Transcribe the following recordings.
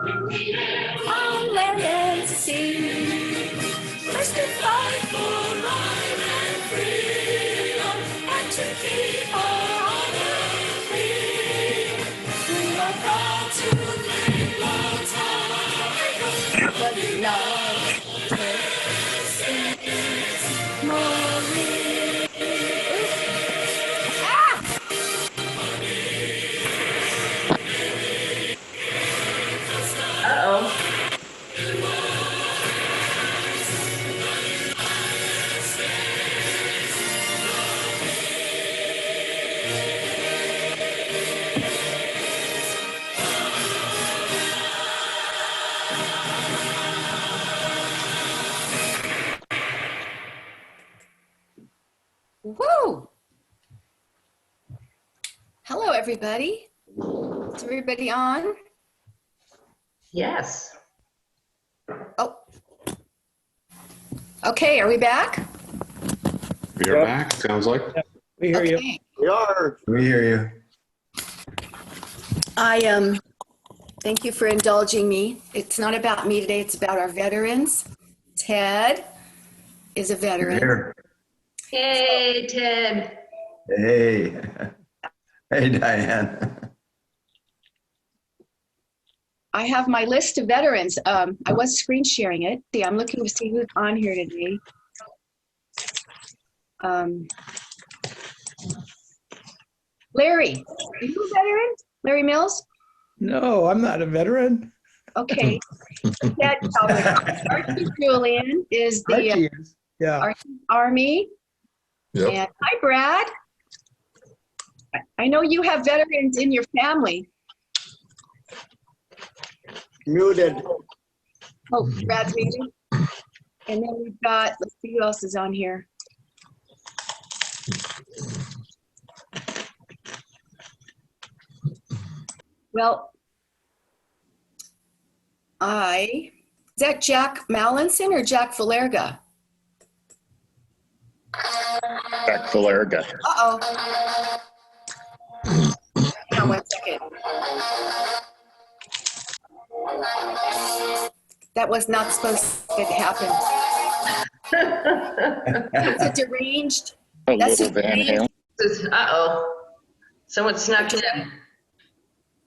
on land and sea. First to fight for right and freedom, and to keep our honor free. We are proud to claim the title, but love is Marie. Uh-oh. Woo! Hello, everybody. Is everybody on? Yes. Oh. Okay, are we back? We are back, sounds like. Yeah, we hear you. We are. We hear you. I thank you for indulging me. It's not about me today, it's about our veterans. Ted is a veteran. Here. Hey, Ted. Hey. Hey, Diane. I have my list of veterans. I was screen sharing it. See, I'm looking to see who's on here today. Larry, are you a veteran? Larry Mills? No, I'm not a veteran. Okay. Ted Archie Julian is the Archie is. Yeah. Archie Army. Yep. And hi, Brad. I know you have veterans in your family. Muted. Oh, Brad's muted. And then we've got, let's see who else is on here. Well, is that Jack Mallinson or Jack Valerga? Jack Valerga. Uh-oh. Hang on 1 second. That was not supposed to happen. It's a deranged. A That's little a Van deranged, Halen. Uh-oh. Someone snuck in.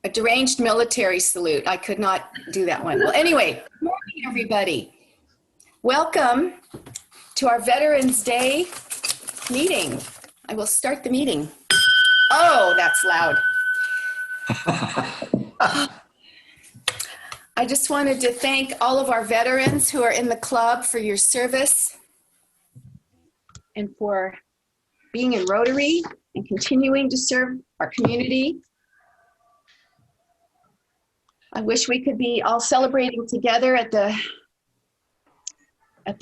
a deranged military salute. I could not do that one. Well, anyway, good morning, everybody. Welcome to our Veterans Day meeting. I will start the meeting. Oh, that's loud. I just wanted to thank all of our veterans who are in the club for your service and for being in Rotary and continuing to serve our community. I wish we could be all celebrating together at the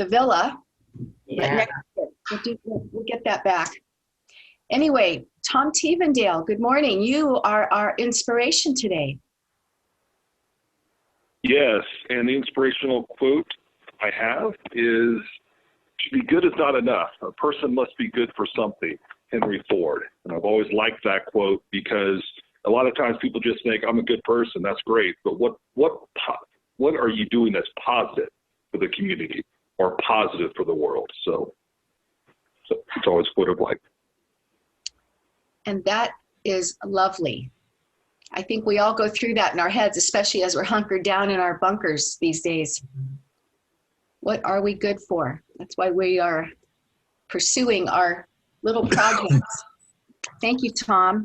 villa. Yeah. But next year, we'll get that back. Anyway, Tom Tevendale, good morning. You are our inspiration today. Yes, and the inspirational quote I have is, to be good is not enough. A person must be good for something, Henry Ford. And I've always liked that quote because a lot of times people just think, I'm a good person, that's great. But what are you doing that's positive for the community or positive for the world? So it's always a quote I've liked. And that is lovely. I think we all go through that in our heads, especially as we're hunkered down in our bunkers these days. What are we good for? That's why we are pursuing our little projects. Thank you, Tom.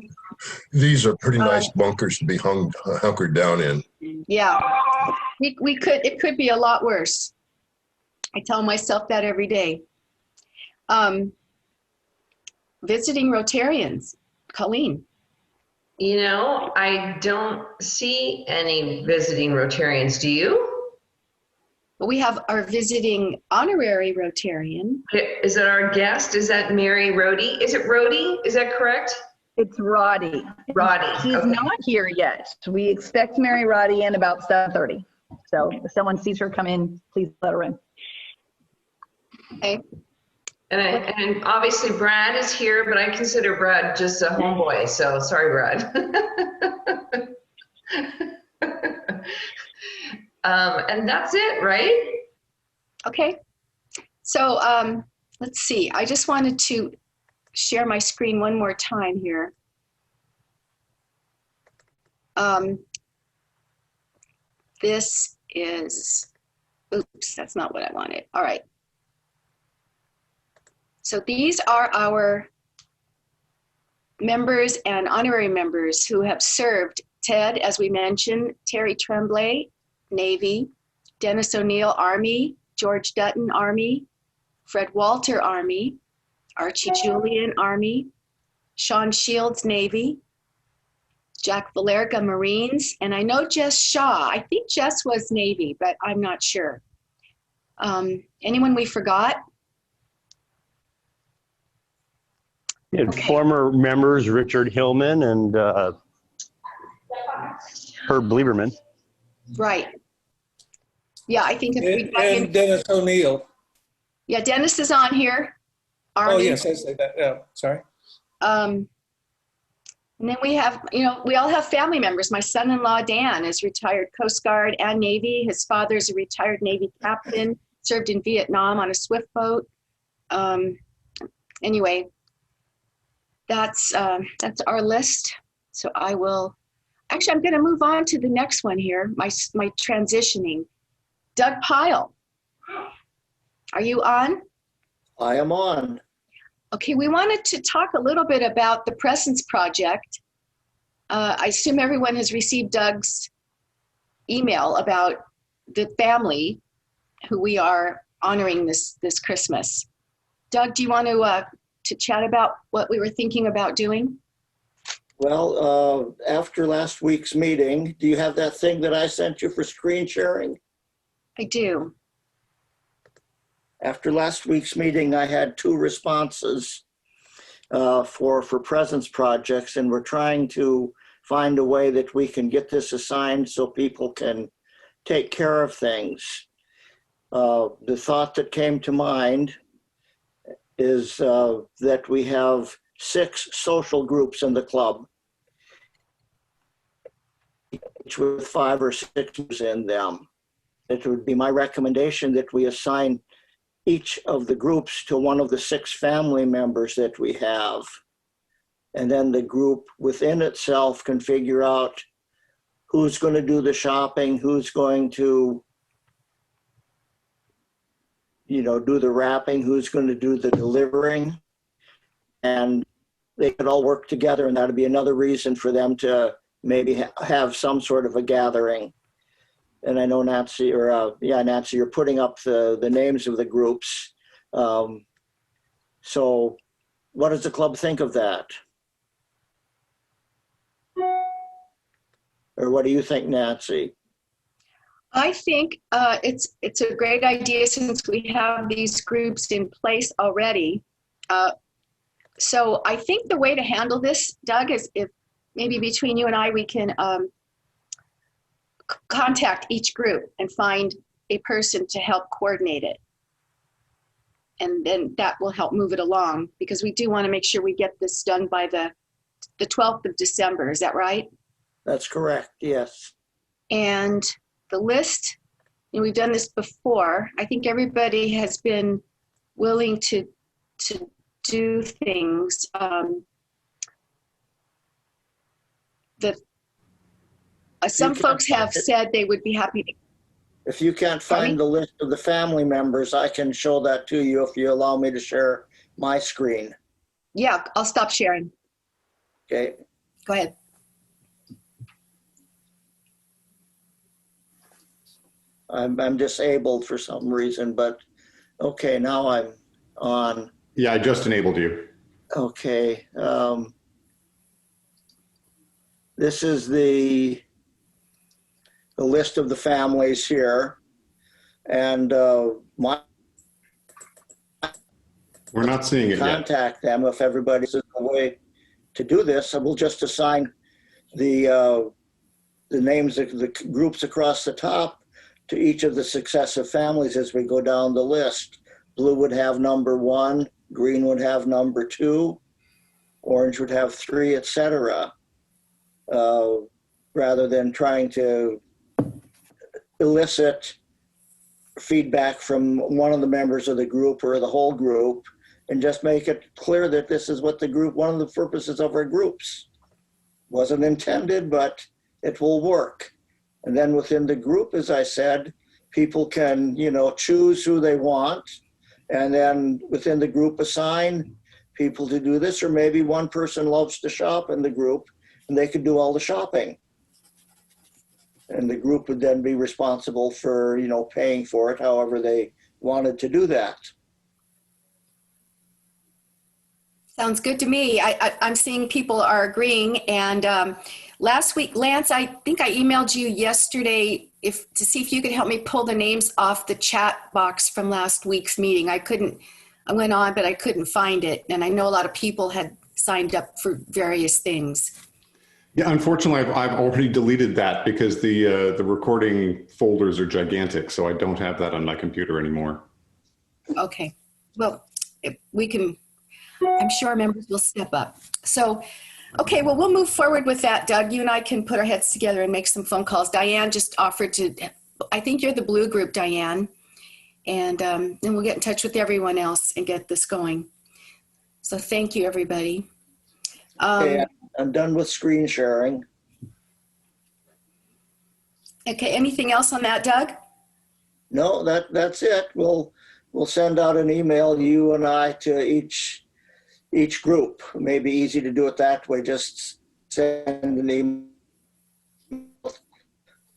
These are pretty nice bunkers to be hunkered down in. Yeah, we could, it could be a lot worse. I tell myself that every day. Visiting Rotarians, Colleen. You know, I don't see any visiting Rotarians. Do you? But we have our visiting honorary Rotarian. Is that our guest? Is that Mary Roddy? Is it Roddy? Is that correct? It's Roddy. Roddy. She's Okay. not here yet. We expect Mary Roddy in about 7:30. So if someone sees her come in, please let her in. Okay. And obviously Brad is here, but I consider Brad just a homeboy. So sorry, Brad. And that's it, right? Okay. So let's see. I just wanted to share my screen one more time here. This is, oops, that's not what I wanted. All right. So these are our members and honorary members who have served. Ted, as we mentioned, Terry Tremblay, Navy, Dennis O'Neill, Army, George Dutton, Army, Fred Walter, Army, Archie Julian, Army, Sean Shields, Navy, Jack Valerga, Marines, and I know Jess Shaw. I think Jess was Navy, but I'm not sure. Anyone we forgot? Yeah, Okay. Former members Richard Hillman and Herb Lieberman. Right. Yeah, I think if we got him. And Dennis O'Neill. Yeah, Dennis is on here. Army. Oh, yes, I said that. Yeah, sorry. And then we have, we all have family members. My son-in-law, Dan, is retired Coast Guard and Navy. His father's a retired Navy captain, served in Vietnam on a swift boat. Anyway, that's our list. So I will, actually, I'm going to move on to the next one here, my transitioning. Doug Pyle, are you on? I am on. Okay, we wanted to talk a little bit about the Presence Project. I assume everyone has received Doug's email about the family who we are honoring this Christmas. Doug, do you want to chat about what we were thinking about doing? Well, after last week's meeting, do you have that thing that I sent you for screen sharing? I do. After last week's meeting, I had 2 responses for presence projects, and we're trying to find a way that we can get this assigned so people can take care of things. The thought that came to mind is that we have 6 social groups in the club, each with 5 or 6 in them. It would be my recommendation that we assign each of the groups to one of the 6 family members that we have. And then the group within itself can figure out who's going to do the shopping, who's going to, do the wrapping, who's going to do the delivering. And they could all work together, and that'd be another reason for them to maybe have some sort of a gathering. And I know Nancy, Nancy, you're putting up the names of the groups. So what does the club think of that? Or what do you think, Nancy? I think it's a great idea since we have these groups in place already. So I think the way to handle this, Doug, is if maybe between you and I, we can contact each group and find a person to help coordinate it. And then that will help move it along, because we do want to make sure we get this done by the 12th of December. Is that right? That's correct, yes. And the list, we've done this before. I think everybody has been willing to do things. Some folks have said they would be happy to. If you can't find the list of the family members, I can show that to you if you allow me to share my screen. Yeah, I'll stop sharing. Okay. Go ahead. I'm disabled for some reason, but okay, now I'm on. Yeah, I just enabled you. Okay. This is the list of the families here. And We're not seeing it yet. contact them if everybody's a way to do this. And we'll just assign the names of the groups across the top to each of the successive families as we go down the list. Blue would have number 1, green would have number 2, orange would have 3, etc. Rather than trying to elicit feedback from one of the members of the group or the whole group, and just make it clear that this is what the group, one of the purposes of our groups. Wasn't intended, but it will work. And then within the group, as I said, people can, choose who they want, and then within the group assign people to do this, or maybe one person loves to shop in the group and they could do all the shopping. And the group would then be responsible for, paying for it however they wanted to do that. Sounds good to me. I'm seeing people are agreeing. And last week, Lance, I think I emailed you yesterday to see if you could help me pull the names off the chat box from last week's meeting. I went on, but I couldn't find it. And I know a lot of people had signed up for various things. Yeah, unfortunately, I've already deleted that because the recording folders are gigantic, so I don't have that on my computer anymore. Okay. Well, if we can, I'm sure our members will step up. So, okay, well, we'll move forward with that, Doug. You and I can put our heads together and make some phone calls. Diane just offered to, I think you're the blue group, Diane. And then we'll get in touch with everyone else and get this going. So thank you, everybody. Okay, I'm done with screen sharing. Okay, anything else on that, Doug? No, that's it. We'll send out an email, you and I, to each group. It may be easy to do it that way. Just send an email to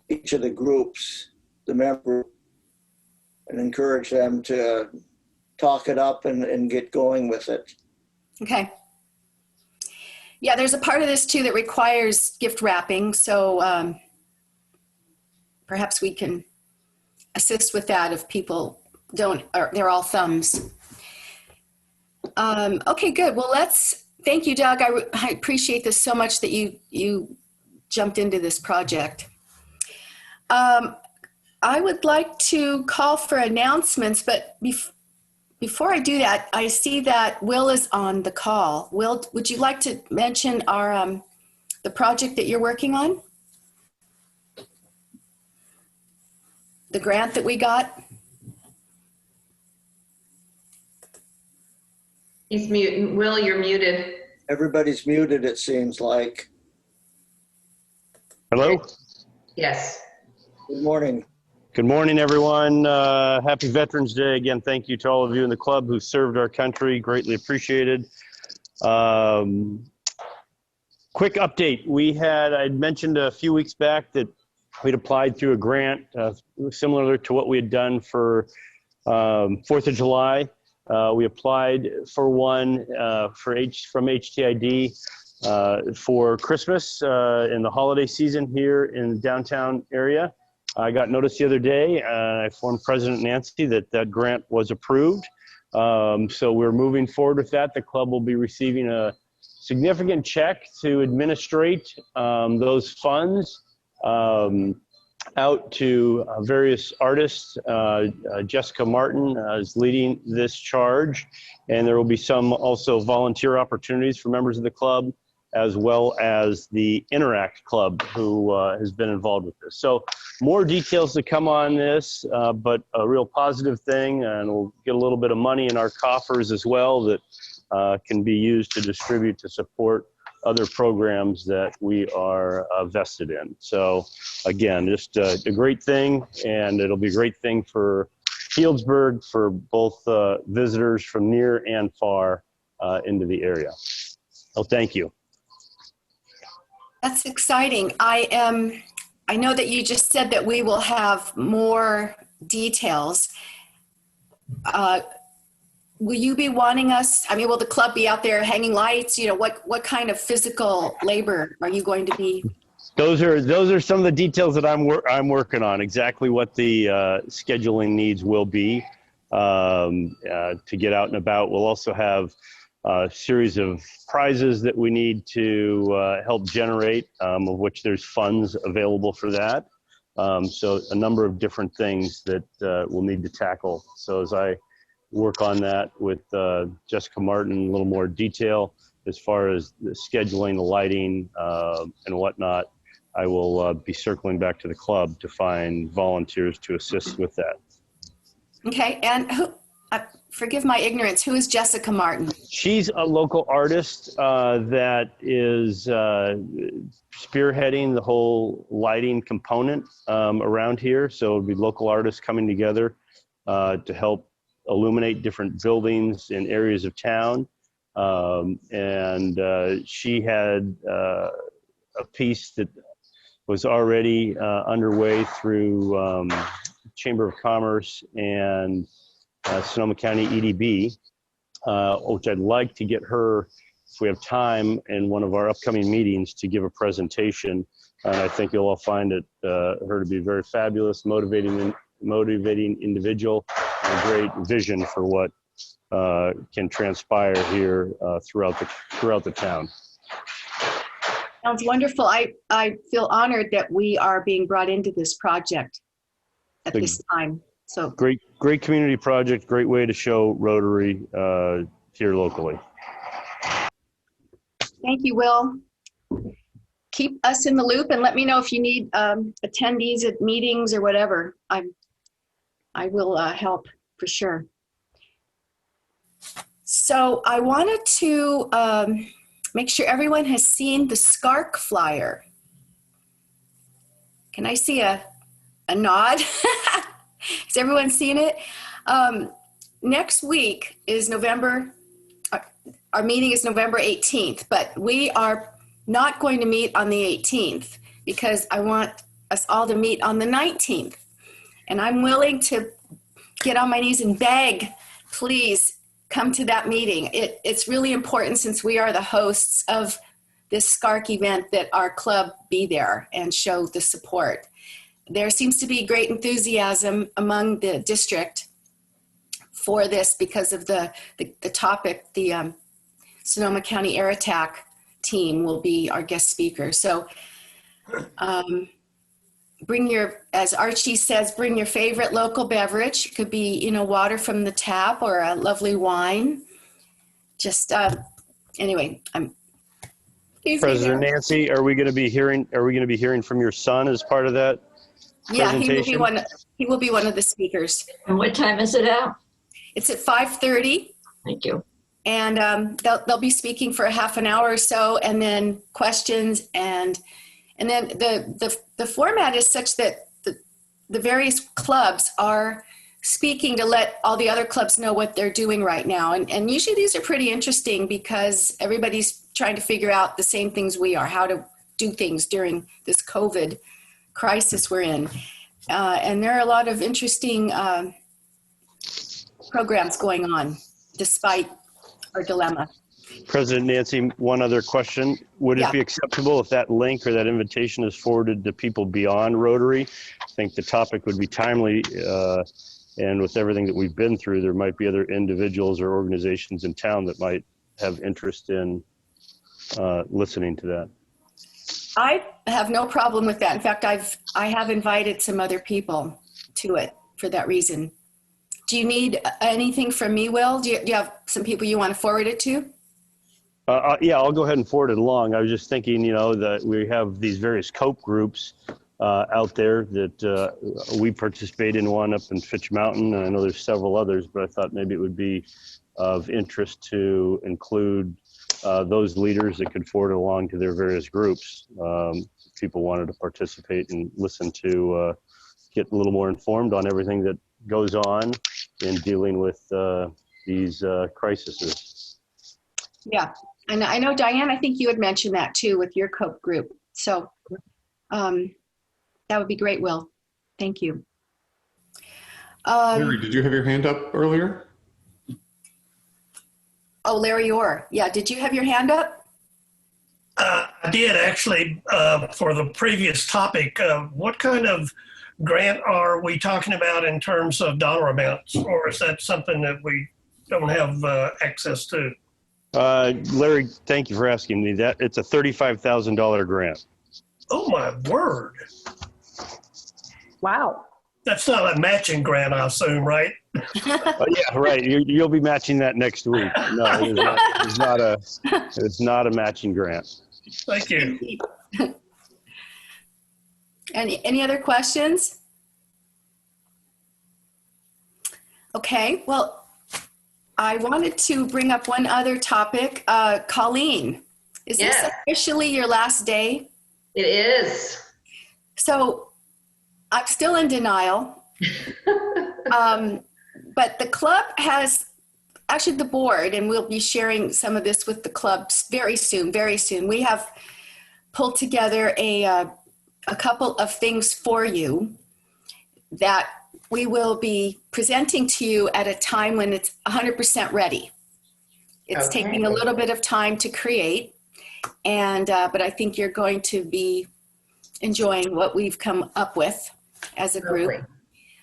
each of the groups, the member, and encourage them to talk it up and get going with it. Okay. Yeah, there's a part of this too that requires gift wrapping. So perhaps we can assist with that if people don't, or they're all thumbs. Okay, good. Well, thank you, Doug. I appreciate this so much that you jumped into this project. I would like to call for announcements, but before I do that, I see that Will is on the call. Will, would you like to mention our the project that you're working on? The grant that we got? He's muted. Will, you're muted. Everybody's muted, it seems like. Hello? Yes. Good morning. Good morning, everyone. Happy Veterans Day. Again, thank you to all of you in the club who served our country. Greatly appreciated. Quick update. I'd mentioned a few weeks back that we'd applied through a grant similar to what we had done for 4th of July. We applied for one from HTID for Christmas in the holiday season here in the downtown area. I got notice the other day, and I informed President Nancy that grant was approved. So we're moving forward with that. The club will be receiving a significant check to administrate those funds out to various artists. Jessica Martin is leading this charge, and there will be some also volunteer opportunities for members of the club, as well as the Interact Club, who has been involved with this. So more details to come on this, but a real positive thing, and we'll get a little bit of money in our coffers as well that can be used to distribute to support other programs that we are vested in. So again, just a great thing, and it'll be a great thing for Healdsburg, for both visitors from near and far into the area. So thank you. That's exciting. I know that you just said that we will have more details. Will you be wanting us, will the club be out there hanging lights? What kind of physical labor are you going to be? Those are some of the details that I'm working on, exactly what the scheduling needs will be to get out and about. We'll also have a series of prizes that we need to help generate, of which there's funds available for that. So a number of different things that we'll need to tackle. So as I work on that with Jessica Martin in a little more detail as far as the scheduling, the lighting, and whatnot, I will be circling back to the club to find volunteers to assist with that. Okay, and who, forgive my ignorance, who is Jessica Martin? She's a local artist that is spearheading the whole lighting component around here. So it'll be local artists coming together to help illuminate different buildings in areas of town. She had a piece that was already underway through Chamber of Commerce and Sonoma County EDB, which I'd like to get her, if we have time, in one of our upcoming meetings to give a presentation. And I think you'll all find her to be a very fabulous, motivating individual, and a great vision for what can transpire here throughout the town. Sounds wonderful. I feel honored that we are being brought into this project at this time. So great community project, great way to show Rotary here locally. Thank you, Will. Keep us in the loop and let me know if you need attendees at meetings or whatever. I will help for sure. So I wanted to make sure everyone has seen the SCARC flyer. Can I see a nod? Has everyone seen it? Next week is our meeting is November 18th, but we are not going to meet on the 18th because I want us all to meet on the 19th. And I'm willing to get on my knees and beg, please come to that meeting. It's really important, since we are the hosts of this SCARC event, that our club be there and show the support. There seems to be great enthusiasm among the district for this because of the topic. The Sonoma County Air Attack team will be our guest speaker. So as Archie says, bring your favorite local beverage. It could be, water from the tap or a lovely wine. Just, anyway, President Nancy, are we going to be hearing from your son as part of that? Yeah, he will be one of the speakers. And what time is it at? It's at 5:30. Thank you. And they'll be speaking for a half an hour or so, and then questions, and then the format is such that the various clubs are speaking to let all the other clubs know what they're doing right now. And usually these are pretty interesting because everybody's trying to figure out the same things we are, how to do things during this COVID crisis we're in. And there are a lot of interesting programs going on despite our dilemma. President Nancy, one other question. Would it be acceptable if that link or that invitation is forwarded to people beyond Rotary? I think the topic would be timely, and with everything that we've been through, there might be other individuals or organizations in town that might have interest in listening to that. I have no problem with that. In fact, I have invited some other people to it for that reason. Do you need anything from me, Will? Do you have some people you want to forward it to? Yeah, I'll go ahead and forward it along. I was just thinking, that we have these various COPE groups out there that we participate in, one up in Fitch Mountain, and I know there's several others, but I thought maybe it would be of interest to include those leaders that could forward it along to their various groups. People wanted to participate and listen to get a little more informed on everything that goes on in dealing with these crises. Yeah, and I know, Diane, I think you had mentioned that too with your COPE group. So that would be great, Will. Thank you. Larry, did you have your hand up earlier? Oh, Larry Orr. Yeah, did you have your hand up? I did, actually, for the previous topic. What kind of grant are we talking about in terms of dollar amounts, or is that something that we don't have access to? Larry, thank you for asking me that. It's a $35,000 grant. Oh, my word. Wow. That's not a matching grant, I assume, right? Yeah, right. You'll be matching that next week. No, it's not a matching grant. Thank you. Any other questions? Okay, well, I wanted to bring up one other topic. Colleen, is this officially your last day? It is. So I'm still in denial. But the club has, actually the board, and we'll be sharing some of this with the clubs very soon, very soon. We have pulled together a couple of things for you that we will be presenting to you at a time when it's 100% ready. It's taking a little bit of time to create, and but I think you're going to be enjoying what we've come up with as a group. Lovely.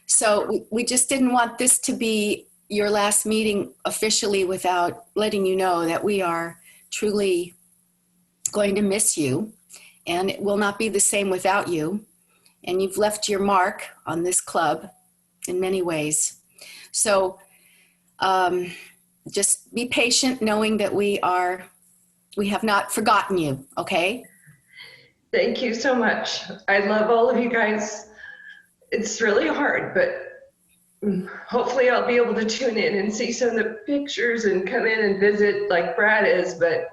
So we just didn't want this to be your last meeting officially without letting you know that we are truly going to miss you, and it will not be the same without you. And you've left your mark on this club in many ways. So just be patient, knowing that we have not forgotten you, okay? Thank you so much. I love all of you guys. It's really hard, but hopefully I'll be able to tune in and see some of the pictures and come in and visit like Brad is. But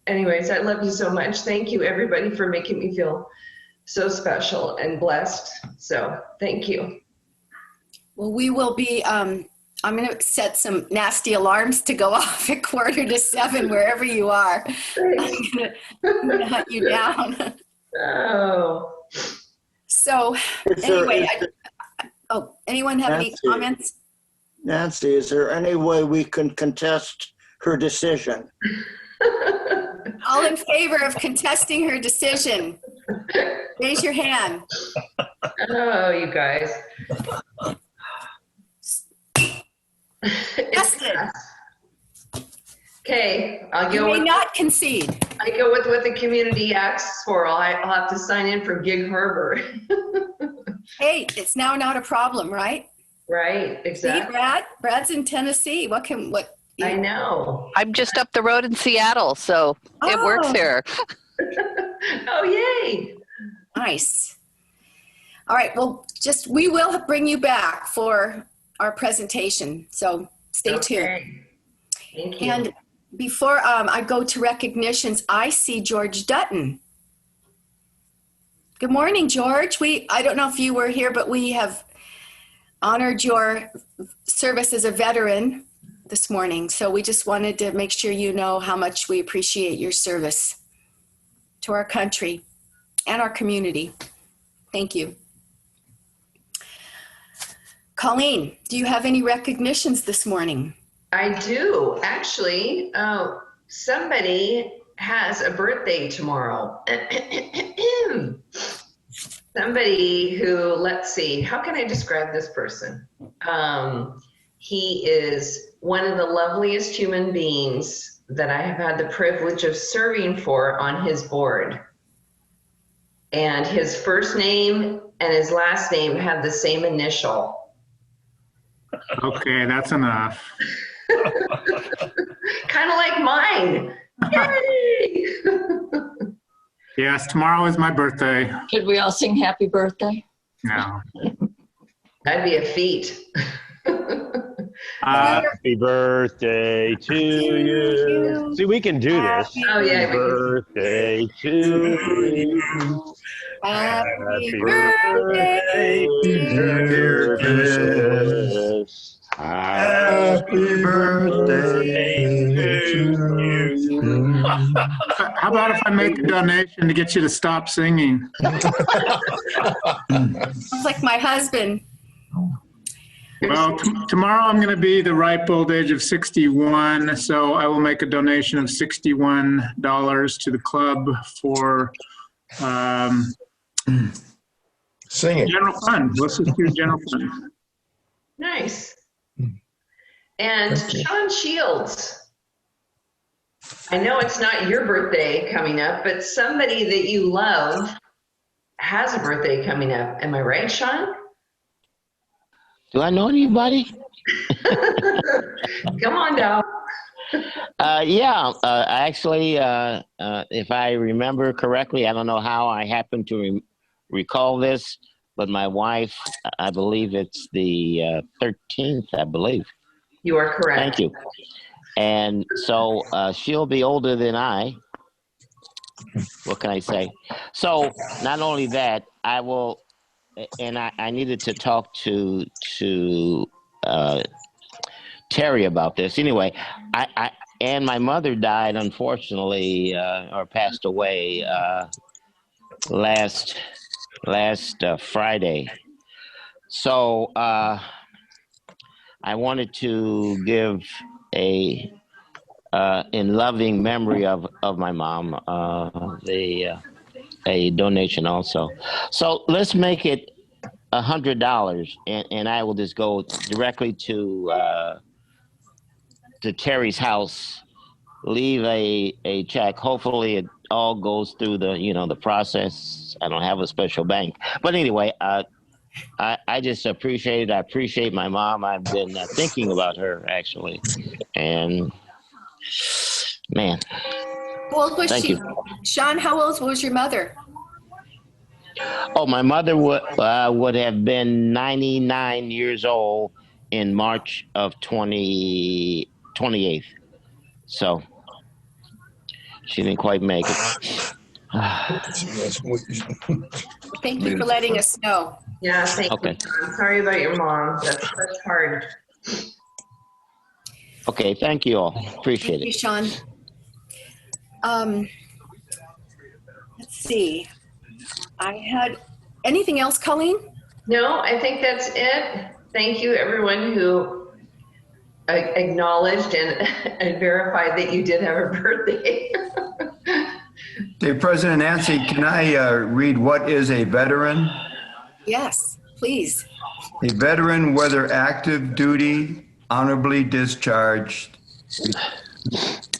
anyways, I love you so much. Thank you, everybody, for making me feel so special and blessed. So thank you. Well, we will be, I'm going to set some nasty alarms to go off at 6:45 wherever you are. I'm going to hunt you down. Oh. So anyway, anyone have any comments? Nancy, is there any way we can contest her decision? All in favor of contesting her decision, raise your hand. Oh, you guys. Okay, I'll go. You may not concede. I go with what the community asks for. I'll have to sign in for Gig Harbor. Hey, it's now not a problem, right? Right, exactly. See, Brad's in Tennessee. I know. I'm just up the road in Seattle, so it works here. Oh, yay. Nice. All right, well, we will bring you back for our presentation, so stay tuned. Thank you. And before I go to recognitions, I see George Dutton. Good morning, George. I don't know if you were here, but we have honored your service as a veteran this morning. So we just wanted to make sure you know how much we appreciate your service to our country and our community. Thank you. Colleen, do you have any recognitions this morning? I do. Actually, somebody has a birthday tomorrow. Somebody who, let's see, how can I describe this person? He is one of the loveliest human beings that I have had the privilege of serving for on his board. And his first name and his last name have the same initial. Okay, that's enough. Kind of like mine. Yay! Yes, tomorrow is my birthday. Should we all sing happy birthday? No. That'd be a feat. Happy birthday to you. See, we can do this. Oh, yeah. Happy birthday to you. Happy birthday, dear Chris. Happy birthday to you. How about if I make a donation to get you to stop singing? Sounds like my husband. Well, tomorrow I'm going to be the ripe old age of 61, so I will make a donation of $61 to the club for Singing. general fund. Let's just do general fund. Nice. And Sean Shields, I know it's not your birthday coming up, but somebody that you love has a birthday coming up. Am I right, Sean? Do I know anybody? Come on down. Actually, if I remember correctly, I don't know how I happened to recall this, but my wife, I believe it's the 13th, I believe. You are correct. Thank you. And so she'll be older than I. What can I say? So not only that, I will, and I needed to talk to Terry about this. Anyway, and my mother died, unfortunately, or passed away last Friday. So I wanted to give in loving memory of my mom, a donation also. So let's make it $100, and I will just go directly to Terry's house, leave a check. Hopefully it all goes through the process. I don't have a special bank, but anyway, I just appreciate it. I appreciate my mom. I've been thinking about her actually, and man. How old was Thank she? you. Sean, how old was your mother? Oh, my mother would have been 99 years old in March of 28th. So she didn't quite make it. Thank you for letting us know. Yeah, thank you. I'm sorry about your mom. That's hard. Okay, thank you all. Appreciate Thank you, it. Sean. Let's see. I had anything else, Colleen? No, I think that's it. Thank you, everyone who acknowledged and verified that you did have a birthday. Hey, President Nancy, can I read what is a veteran? Yes, please. A veteran, whether active duty, honorably discharged,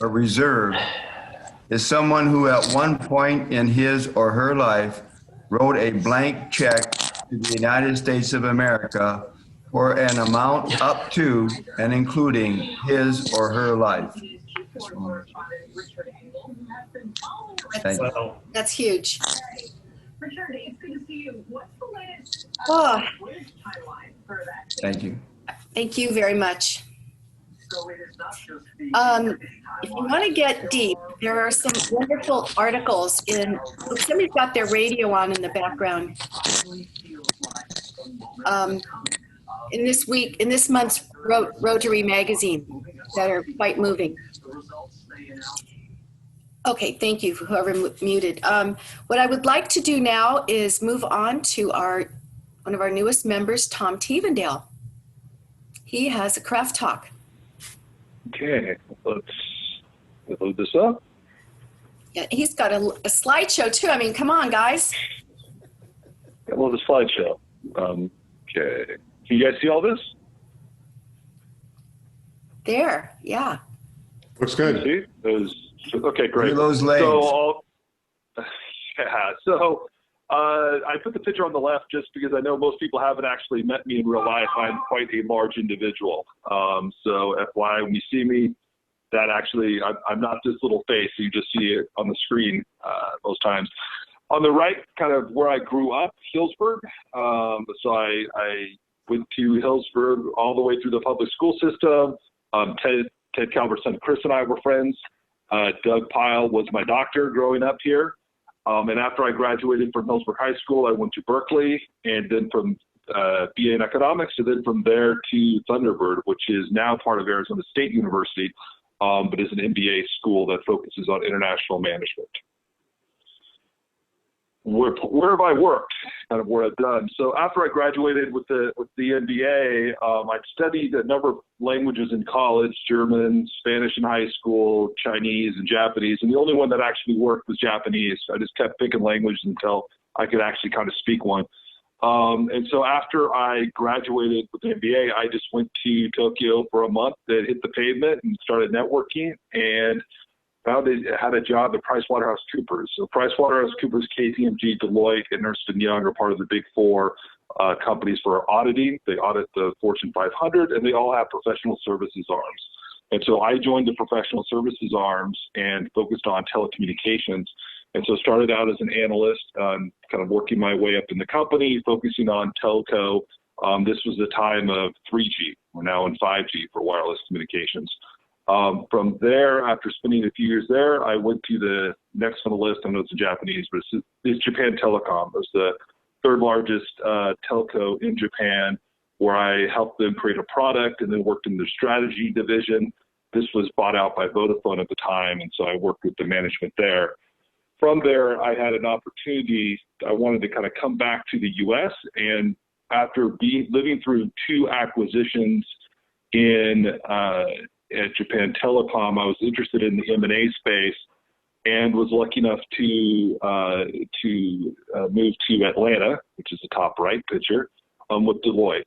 or reserve, is someone who at one point in his or her life wrote a blank check to the United States of America for an amount up to and including his or her life. That's huge. Oh, Thank you. thank you very much. If you want to get deep, there are some wonderful articles somebody's got their radio on in the background. In this month's Rotary magazine that are quite moving. Okay, thank you for whoever muted. What I would like to do now is move on to one of our newest members, Tom Tevendale. He has a craft talk. Okay, let's load this up. Yeah, he's got a slideshow too. I mean, come on, guys. I love the slideshow. Okay, can you guys see all this? There, yeah. Looks good. See those? Okay, great. Look at those legs. So I put the picture on the left just because I know most people haven't actually met me in real life. I'm quite a large individual. So FYI, when you see me, that actually, I'm not this little face. You just see it on the screen most times. On the right, kind of where I grew up, Healdsburg. So I went to Healdsburg all the way through the public school system. Ted Calvert's son Chris and I were friends. Doug Pyle was my doctor growing up here. And after I graduated from Healdsburg High School, I went to Berkeley, and then from BA in economics, and then from there to Thunderbird, which is now part of Arizona State University, but is an MBA school that focuses on international management. Where have I worked? Kind of where I've done. So after I graduated with the MBA, I studied a number of languages in college: German, Spanish in high school, Chinese, and Japanese. And the only one that actually worked was Japanese. I just kept picking languages until I could actually kind of speak one. And so after I graduated with the MBA, I just went to Tokyo for a month, then hit the pavement and started networking, and found it had a job at PricewaterhouseCoopers. So PricewaterhouseCoopers, KPMG, Deloitte, and Ernst & Young are part of the big four companies for auditing. They audit the Fortune 500, and they all have professional services arms. And so I joined the professional services arms and focused on telecommunications. And so started out as an analyst, kind of working my way up in the company, focusing on telco. This was the time of 3G. We're now in 5G for wireless communications. From there, after spending a few years there, I went to the next on the list. I know it's in Japanese, but it's Japan Telecom. It was the third largest telco in Japan, where I helped them create a product and then worked in their strategy division. This was bought out by Vodafone at the time, and so I worked with the management there. From there, I had an opportunity. I wanted to kind of come back to the U.S., and after living through 2 acquisitions at Japan Telecom, I was interested in the M&A space and was lucky enough to move to Atlanta, which is the top right picture, with Deloitte.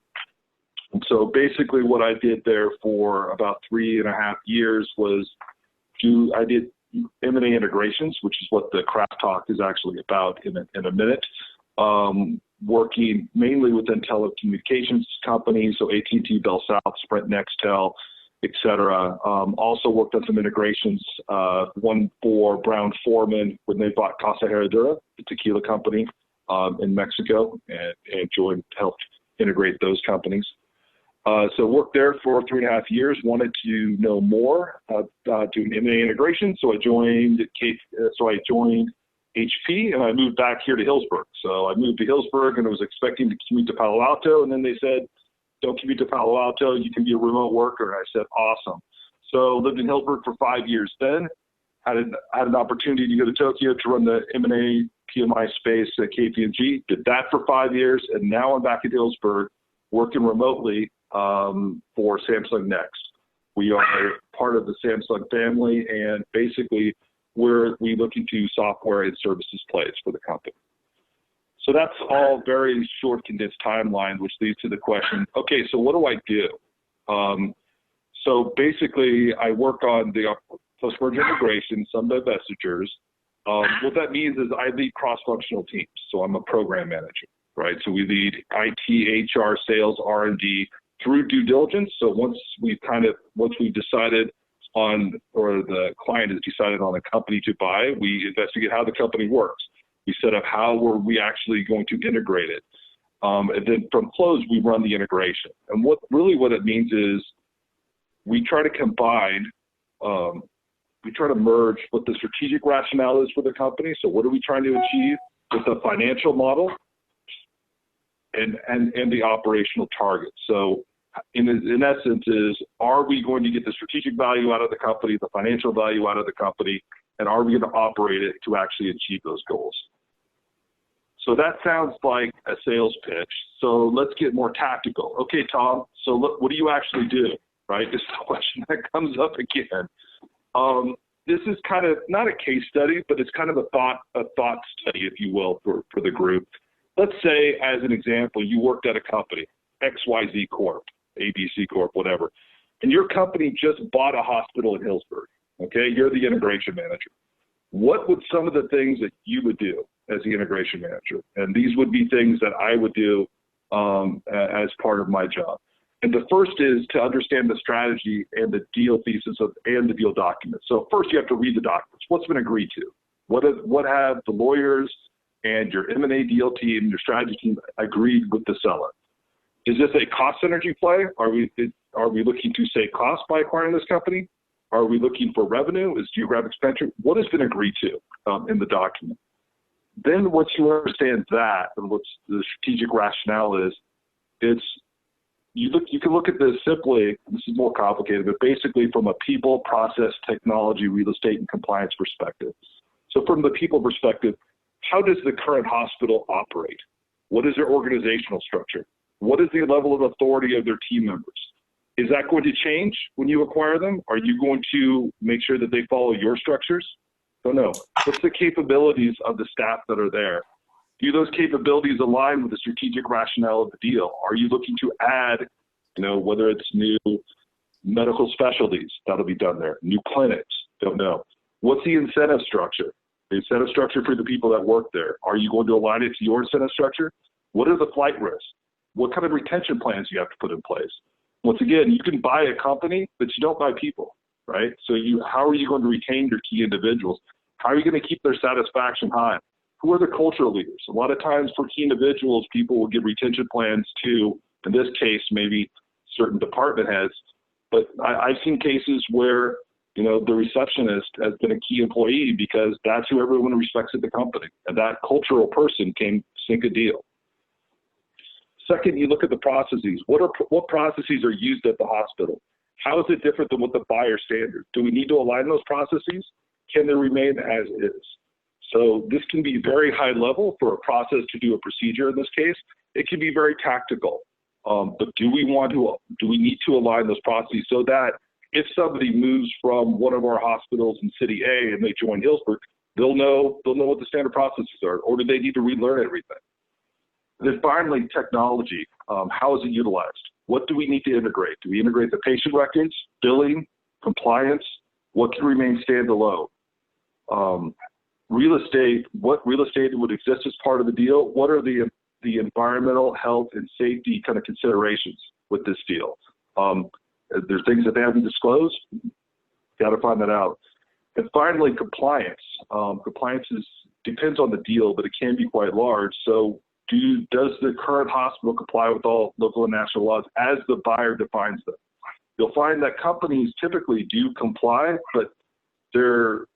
And so basically what I did there for about 3.5 years was I did M&A integrations, which is what the Craft Talk is actually about in a minute, working mainly within telecommunications companies, so AT&T, Bell South, Sprint, Nextel, et cetera. Also worked on some integrations, one for Brown-Forman when they bought Casa Herradura, the tequila company in Mexico, and helped integrate those companies. So worked there for 3.5 years, wanted to know more about doing M&A integration, so I joined HP, and I moved back here to Healdsburg. So I moved to Healdsburg and I was expecting to commute to Palo Alto, and then they said, don't commute to Palo Alto, you can be a remote worker. And I said, awesome. So lived in Healdsburg for 5 years then, had an opportunity to go to Tokyo to run the M&A PMI space at KPMG, did that for 5 years, and now I'm back at Healdsburg working remotely for Samsung Next. We are part of the Samsung family, and basically we look into software and services plays for the company. So that's all very short, condensed timeline, which leads to the question, okay, so what do I do? So basically, I work on the post-merger integration, some divestitures. What that means is I lead cross-functional teams. So I'm a program manager, right? So we lead IT, HR, sales, R&D through due diligence. So once we've decided on, or the client has decided on a company to buy, we investigate how the company works. We set up how were we actually going to integrate it. And then from close, we run the integration. And what it means is we try to combine, we try to merge what the strategic rationale is for the company. So what are we trying to achieve with the financial model and the operational target. So in essence are we going to get the strategic value out of the company, the financial value out of the company, and are we going to operate it to actually achieve those goals? So that sounds like a sales pitch. So let's get more tactical. Okay, Tom, so look, what do you actually do, right? This is the question that comes up again. This is kind of not a case study, but it's kind of a thought study, if you will, for the group. Let's say, as an example, you worked at a company, XYZ Corp, ABC Corp, whatever, and your company just bought a hospital in Healdsburg, okay? You're the integration manager. What would some of the things that you would do as the integration manager? And these would be things that I would do as part of my job. And the first is to understand the strategy and the deal thesis and the deal documents. So first you have to read the documents. What's been agreed to? What have the lawyers and your M&A deal team, your strategy team agreed with the seller? Is this a cost synergy play? Are we looking to save costs by acquiring this company? Are we looking for revenue? Is geographic expansion? What has been agreed to in the document? Then once you understand that and what the strategic rationale is, you can look at this simply, this is more complicated, but basically from a people, process, technology, real estate, and compliance perspective. So from the people perspective, how does the current hospital operate? What is their organizational structure? What is the level of authority of their team members? Is that going to change when you acquire them? Are you going to make sure that they follow your structures? Don't know. What's the capabilities of the staff that are there? Do those capabilities align with the strategic rationale of the deal? Are you looking to add, whether it's new medical specialties, that'll be done there. New clinics, don't know. What's the incentive structure? The incentive structure for the people that work there. Are you going to align it to your incentive structure? What are the flight risks? What kind of retention plans you have to put in place? Once again, you can buy a company, but you don't buy people, right? So how are you going to retain your key individuals? How are you going to keep their satisfaction high? Who are the cultural leaders? A lot of times for key individuals, people will give retention plans to, in this case, maybe certain department heads. But I've seen cases where, you know, the receptionist has been a key employee because that's who everyone respects at the company. And that cultural person can sink a deal. Second, you look at the processes. What processes are used at the hospital? How is it different than what the buyer standard? Do we need to align those processes? Can they remain as is? So this can be very high level for a process to do a procedure in this case. It can be very tactical. But do we need to align those processes so that if somebody moves from one of our hospitals in City A and they join Healdsburg, they'll know what the standard processes are, or do they need to relearn everything? And then finally, technology. How is it utilized? What do we need to integrate? Do we integrate the patient records, billing, compliance? What can remain standalone? Real estate, what real estate would exist as part of the deal? What are the environmental, health, and safety kind of considerations with this deal? There's things that they haven't disclosed. Got to find that out. And finally, compliance. Compliance depends on the deal, but it can be quite large. So does the current hospital comply with all local and national laws as the buyer defines them? You'll find that companies typically do comply, but their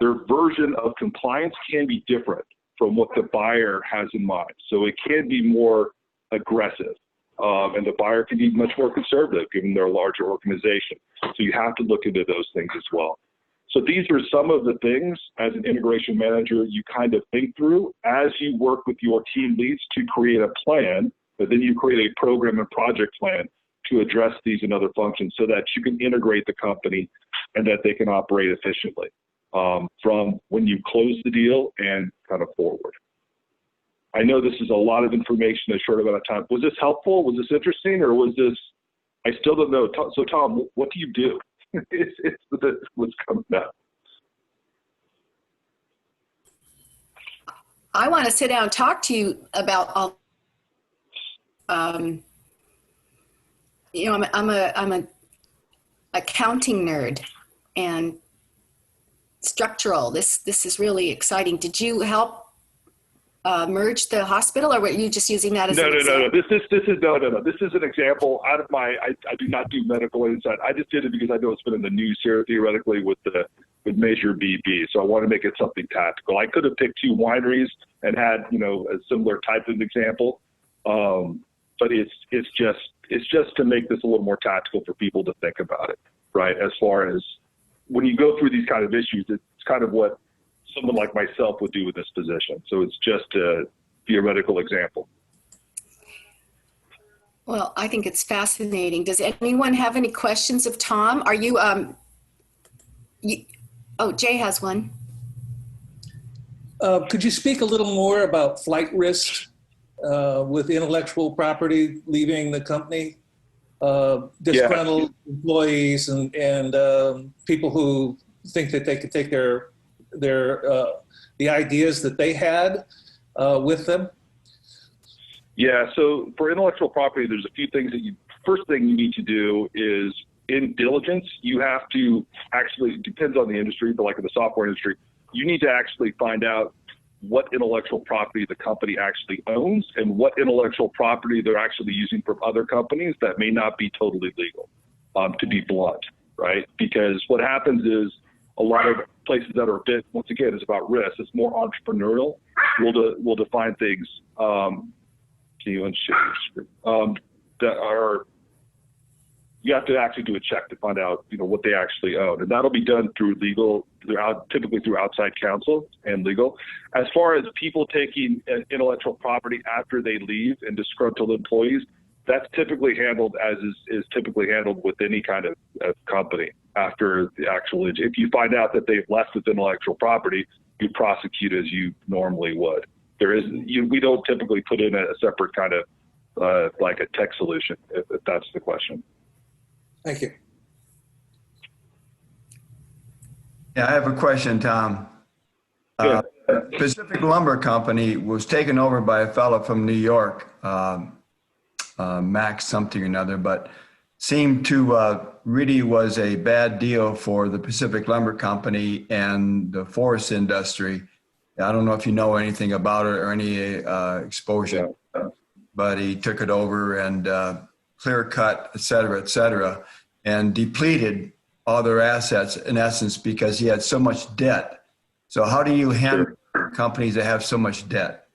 version of compliance can be different from what the buyer has in mind. So it can be more aggressive, and the buyer can be much more conservative given their larger organization. So you have to look into those things as well. So these are some of the things as an integration manager you kind of think through as you work with your team leads to create a plan, but then you create a program and project plan to address these and other functions so that you can integrate the company and that they can operate efficiently from when you close the deal and kind of forward. I know this is a lot of information in a short amount of time. Was this helpful? Was this interesting? Or was this, I still don't know. So Tom, what do you do? it's what's coming up. I want to sit down and talk to you about all. You know, I'm a accounting nerd and structural. This is really exciting. Did you help merge the hospital, or were you just using that as an example? No. This is an example out of my. I do not do medical inside. I just did it because I know it's been in the news here theoretically with Measure BB. So I want to make it something tactical. I could have picked two wineries and had a similar type of example, but it's just to make this a little more tactical for people to think about it, right? As far as when you go through these kind of issues, it's kind of what someone like myself would do with this position. So it's just a theoretical example. Well, I think it's fascinating. Does anyone have any questions of Tom? Are you, oh, Jay has one. Could you speak a little more about flight risks with intellectual property leaving the company? Disgruntled employees and people who think that they could take the ideas that they had with them? Yeah, so for intellectual property, there's a few things first thing you need to do is in diligence, you have to actually, it depends on the industry, but like in the software industry, you need to actually find out what intellectual property the company actually owns and what intellectual property they're actually using from other companies that may not be totally legal, to be blunt, right? Because what happens is a lot of places that are a bit, once again, is about risk. It's more entrepreneurial. We'll define things, that are, you have to actually do a check to find out, what they actually own. And that'll be done through legal, typically through outside counsel and legal. As far as people taking intellectual property after they leave and disgruntled employees, that's typically handled as is typically handled with any kind of company after the actual, if you find out that they've left with intellectual property, you prosecute as you normally would. We don't typically put in a separate kind of like a tech solution, if that's the question. Thank you. Yeah, I have a question, Tom. Pacific Lumber Company was taken over by a fellow from New York, Max something or another, but seemed to really was a bad deal for the Pacific Lumber Company and the forest industry. I don't know if you know anything about it or any exposure, but he took it over and clear cut, et cetera, and depleted all their assets in essence because he had so much debt. So how do you handle companies that have so much debt?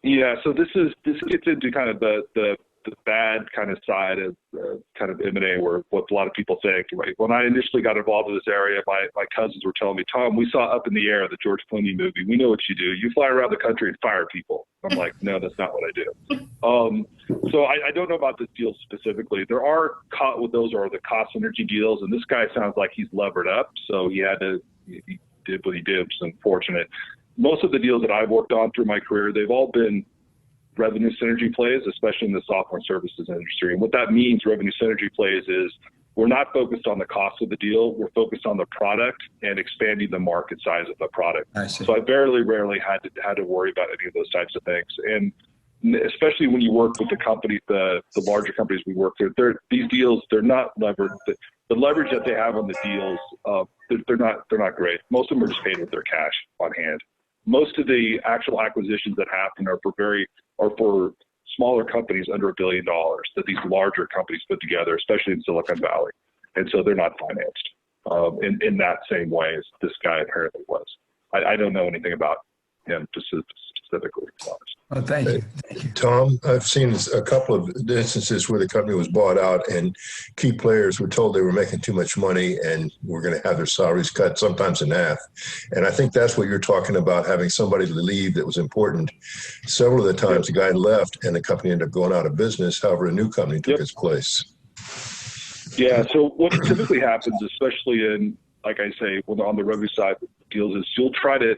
Yeah, so this gets into kind of the bad kind of side of kind of M&A, where what a lot of people think, right? When I initially got involved in this area, my cousins were telling me, Tom, we saw Up in the Air, the George Clooney movie. We know what you do. You fly around the country and fire people. I'm like, no, that's not what I do. So I don't know about this deal specifically. There are those are the cost synergy deals, and this guy sounds like he's levered up, so he did what he did, which is unfortunate. Most of the deals that I've worked on through my career, they've all been revenue synergy plays, especially in the software and services industry. And what that means, revenue synergy plays, is we're not focused on the cost of the deal. We're focused on the product and expanding the market size of the product. So I very rarely had to worry about any of those types of things. And especially when you work with the companies, the larger companies we work with, these deals, they're not levered. The leverage that they have on the deals, they're not great. Most of them are just paid with their cash on hand. Most of the actual acquisitions that happen are for smaller companies under $1 billion that these larger companies put together, especially in Silicon Valley. And so they're not financed in that same way as this guy apparently was. I don't know anything about him specifically. Oh, thank you. Tom, I've seen a couple of instances where the company was bought out and key players were told they were making too much money and were going to have their salaries cut, sometimes in half. And I think that's what you're talking about, having somebody to leave that was important. Several of the times the guy left and the company ended up going out of business. However, a new company took its place. Yeah, so what typically happens, especially in, like I say, on the revenue side of deals, is you'll try to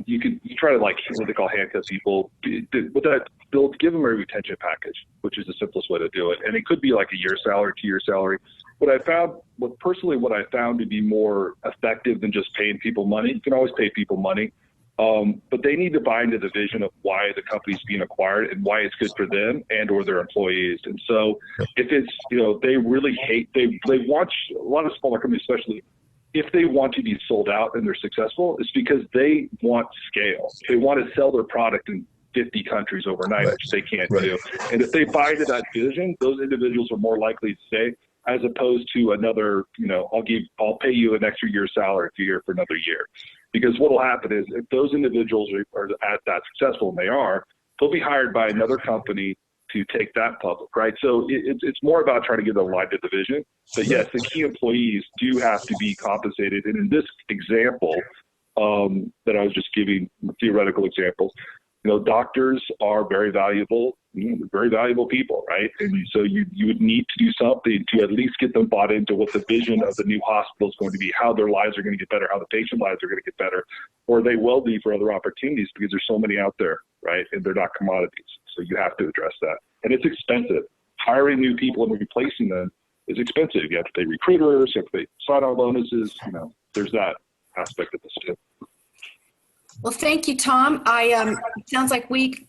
you try to, like, what they call handcuff people. With that, they'll give them a retention package, which is the simplest way to do it. And it could be like a year's salary, 2-year salary. What I found to be more effective than just paying people money, you can always pay people money, but they need to buy into the vision of why the company's being acquired and why it's good for them and or their employees. And so if it's, they really hate, they want, a lot of smaller companies especially, if they want to be sold out and they're successful, it's because they want scale. They want to sell their product in 50 countries overnight, which they can't do. And if they buy into that vision, those individuals are more likely to stay, as opposed to another, I'll pay you an extra year's salary if you're here for another year. Because what will happen is if those individuals are at that successful, and they are, they'll be hired by another company to take that public, right? So it's more about trying to get them aligned to the vision. But yes, the key employees do have to be compensated. And in this example that I was just giving, theoretical examples, doctors are very valuable people, right? And so you would need to do something to at least get them bought into what the vision of the new hospital is going to be, how their lives are going to get better, how the patient lives are going to get better, or they will be for other opportunities, because there's so many out there, right? And they're not commodities. So you have to address that. And it's expensive. Hiring new people and replacing them is expensive. You have to pay recruiters, you have to pay sign-on bonuses, there's that aspect of this too. Well, thank you, Tom. It sounds like we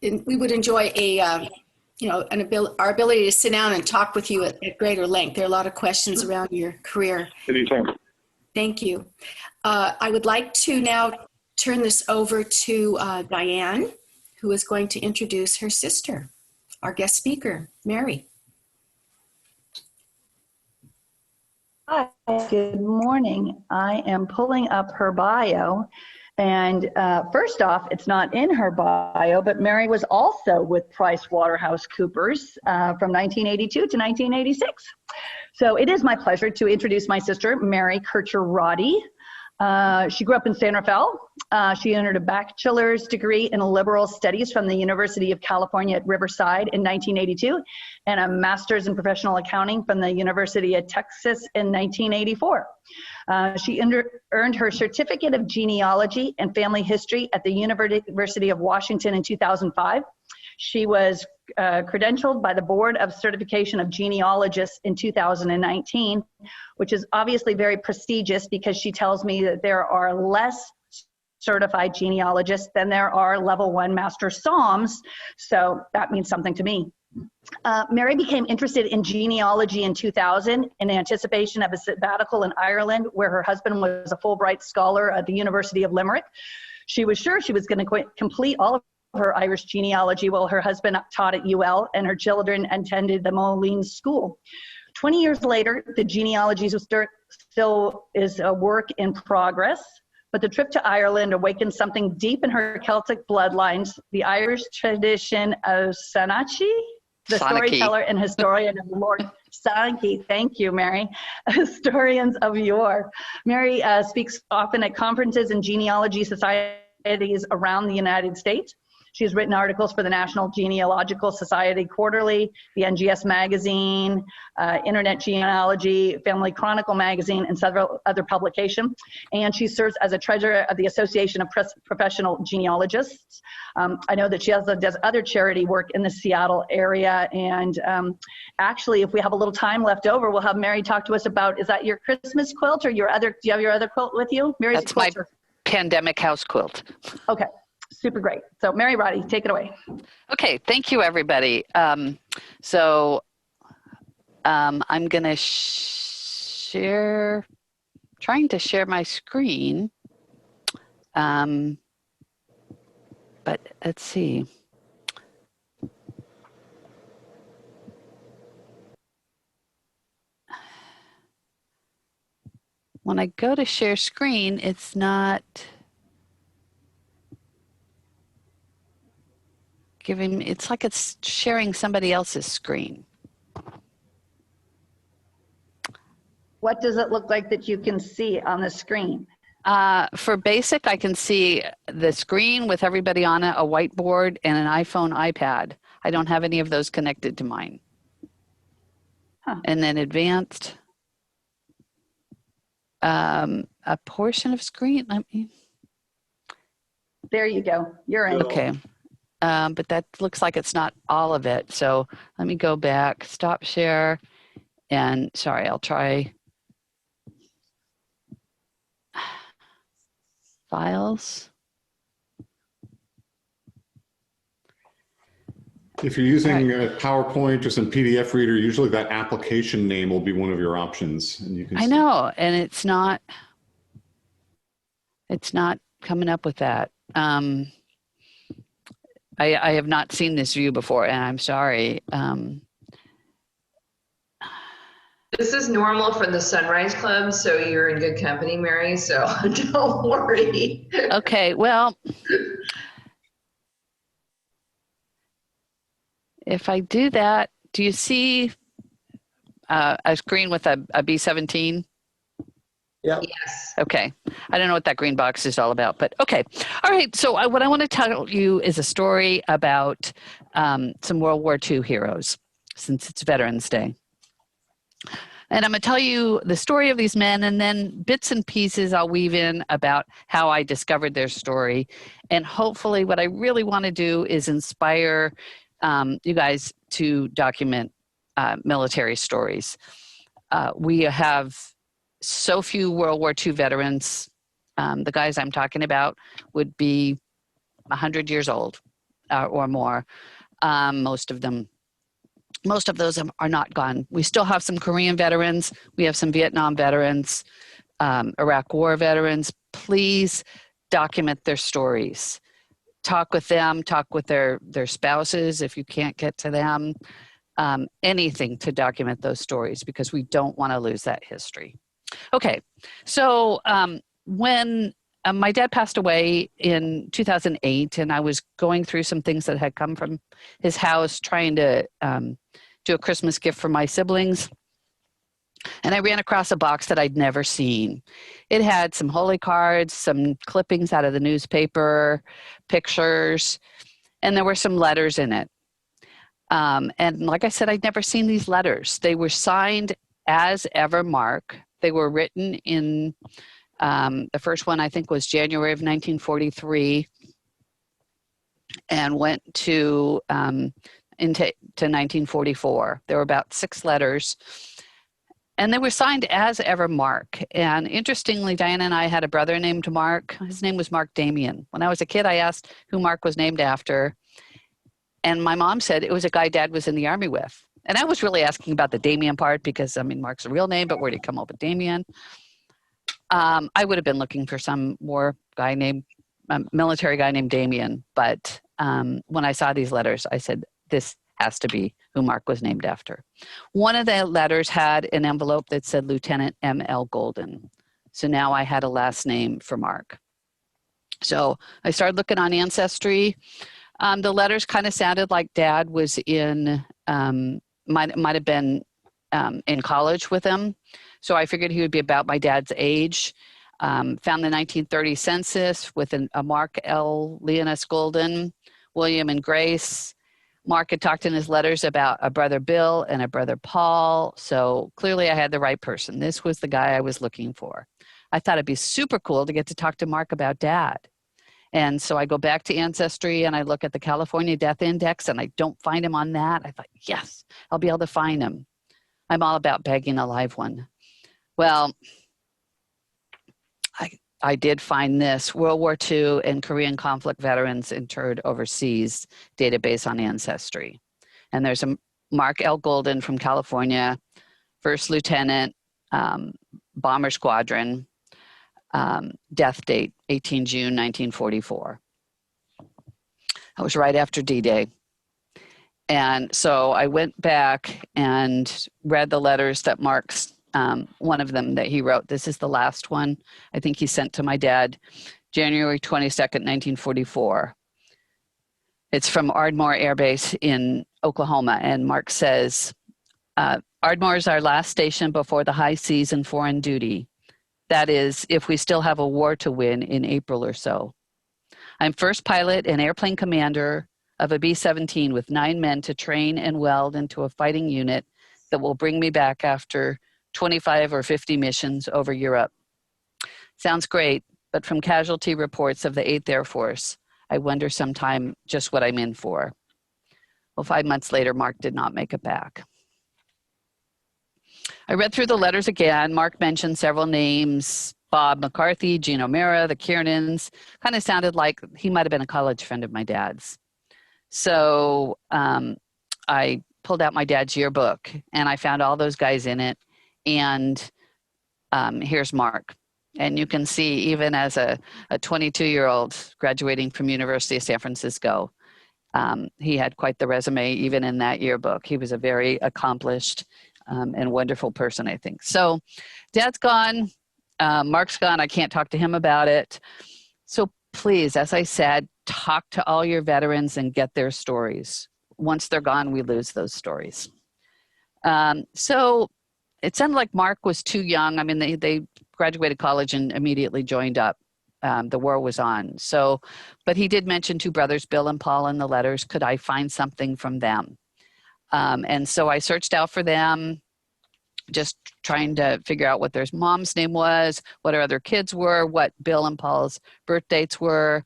would enjoy our ability to sit down and talk with you at greater length. There are a lot of questions around your career. Anytime. Thank you. I would like to now turn this over to Diane, who is going to introduce her sister, our guest speaker, Mary. Hi, good morning. I am pulling up her bio. And first off, it's not in her bio, but Mary was also with PricewaterhouseCoopers from 1982 to 1986. So it is my pleasure to introduce my sister, Mary Roddy. She grew up in San Rafael. She earned a bachelor's degree in liberal studies from the University of California at Riverside in 1982 and a master's in professional accounting from the University of Texas in 1984. She earned her certificate of genealogy and family history at the University of Washington in 2005. She was credentialed by the Board of Certification of Genealogists in 2019, which is obviously very prestigious because she tells me that there are less certified genealogists than there are level 1 master psalms. So that means something to me. Mary became interested in genealogy in 2000 in anticipation of a sabbatical in Ireland, where her husband was a Fulbright scholar at the University of Limerick. She was sure she was going to complete all of her Irish genealogy while her husband taught at UL and her children attended the Moline School. 20 years later, the genealogy still is a work in progress, but the trip to Ireland awakened something deep in her Celtic bloodlines, the Irish tradition of Sanachi, the storyteller and historian of Lord Sanki. Thank you, Mary. Historians of yore. Mary speaks often at conferences and genealogy societies around the United States. She's written articles for the National Genealogical Society Quarterly, the NGS Magazine, Internet Genealogy, Family Chronicle Magazine, and several other publications. And she serves as a treasurer of the Association of Professional Genealogists. I know that she also does other charity work in the Seattle area. And actually, if we have a little time left over, we'll have Mary talk to us about, is that your Christmas quilt or your other, do you have your other quilt with you? Mary's That's my pandemic house quilt. Okay. Super great. So Mary Roddy, take it away. Okay, thank you, everybody. I'm going to trying to share my screen. But let's see. When I go to share screen, it's not giving, it's like it's sharing somebody else's screen. What does it look like that you can see on the screen? For basic, I can see the screen with everybody on it, a whiteboard, and an iPhone, iPad. I don't have any of those connected to mine. Huh. And then advanced, a portion of screen. There you go. You're in. Okay. But that looks like it's not all of it. So let me go back, stop share, and sorry, I'll try files. If you're using a PowerPoint or some PDF reader, usually that application name will be one of your options. And you can I know, and it's not coming up with that. I have not seen this view before, and I'm sorry. This is normal for the Sunrise Club, so you're in good company, Mary, so don't worry. Okay, well, if I do that, do you see a screen with a B17? Yeah. Yes. Okay. I don't know what that green box is all about, but okay. All right. So what I want to tell you is a story about some World War II heroes, since it's Veterans Day. And I'm going to tell you the story of these men, and then bits and pieces I'll weave in about how I discovered their story. And hopefully what I really want to do is inspire you guys to document military stories. We have so few World War II veterans. The guys I'm talking about would be 100 years old or more. Most of those are not gone. We still have some Korean veterans. We have some Vietnam veterans, Iraq War veterans. Please document their stories. Talk with them, talk with their spouses if you can't get to them. Anything to document those stories, because we don't want to lose that history. Okay, so when my dad passed away in 2008, and I was going through some things that had come from his house, trying to do a Christmas gift for my siblings, and I ran across a box that I'd never seen. It had some holy cards, some clippings out of the newspaper, pictures, and there were some letters in it. And like I said, I'd never seen these letters. They were signed as ever Mark. They were written in, the first one I think was January of 1943, and went to into 1944. There were about 6 letters, and they were signed as ever Mark. And interestingly, Diana and I had a brother named Mark. His name was Mark Damien. When I was a kid, I asked who Mark was named after, And my mom said it was a guy Dad was in the Army with. And I was really asking about the Damien part because, I mean, Mark's a real name, but where did he come up with Damien? I would have been looking for some more guy named, military guy named Damien. But when I saw these letters, I said, this has to be who Mark was named after. One of the letters had an envelope that said Lieutenant M.L. Golden. So now I had a last name for Mark. So I started looking on Ancestry. The letters kind of sounded like Dad was in, might have been in college with him. So I figured he would be about my dad's age. Found the 1930 census with a Mark L. Leonis Golden, William and Grace. Mark had talked in his letters about a brother Bill and a brother Paul. So clearly I had the right person. This was the guy I was looking for. I thought it'd be super cool to get to talk to Mark about Dad. And so I go back to Ancestry and I look at the California Death Index and I don't find him on that. I thought, yes, I'll be able to find him. I'm all about begging a live one. Well, I did find this World War II and Korean conflict veterans interred overseas database on Ancestry. And there's a Mark L. Golden from California, First Lieutenant, Bomber Squadron, death date, 18 June 1944. That was right after D-Day. And so I went back and read the letters that Mark's, one of them that he wrote. This is the last one I think he sent to my dad, January 22nd, 1944. It's from Ardmore Air Base in Oklahoma. And Mark says, Ardmore is our last station before the high seas and foreign duty. That is, if we still have a war to win in April or so. I'm first pilot and airplane commander of a B-17 with 9 men to train and weld into a fighting unit that will bring me back after 25 or 50 missions over Europe. Sounds great, but from casualty reports of the 8th Air Force, I wonder sometime just what I'm in for. Well, 5 months later, Mark did not make it back. I read through the letters again. Mark mentioned several names, Bob McCarthy, Gene O'Mara, the Kiernans. Kind of sounded like he might have been a college friend of my dad's. So I pulled out my dad's yearbook and I found all those guys in it. And here's Mark. And you can see even as a 22-year-old graduating from University of San Francisco, he had quite the resume even in that yearbook. He was a very accomplished and wonderful person, I think. So Dad's gone, Mark's gone. I can't talk to him about it. So please, as I said, talk to all your veterans and get their stories. Once they're gone, we lose those stories. So it sounded like Mark was too young. I mean, they graduated college and immediately joined up. The war was on. So, but he did mention 2 brothers, Bill and Paul, in the letters. Could I find something from them? And so I searched out for them, just trying to figure out what their mom's name was, what her other kids were, what Bill and Paul's birth dates were.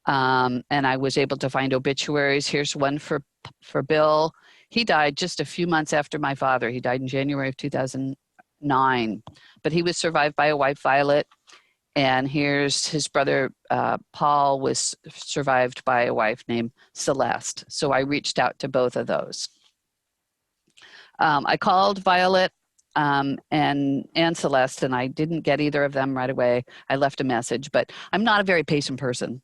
And I was able to find obituaries. Here's one for Bill. He died just a few months after my father. He died in January of 2009, but he was survived by a wife, Violet. And here's his brother, Paul, was survived by a wife named Celeste. So I reached out to both of those. I called Violet and Celeste, and I didn't get either of them right away. I left a message, but I'm not a very patient person.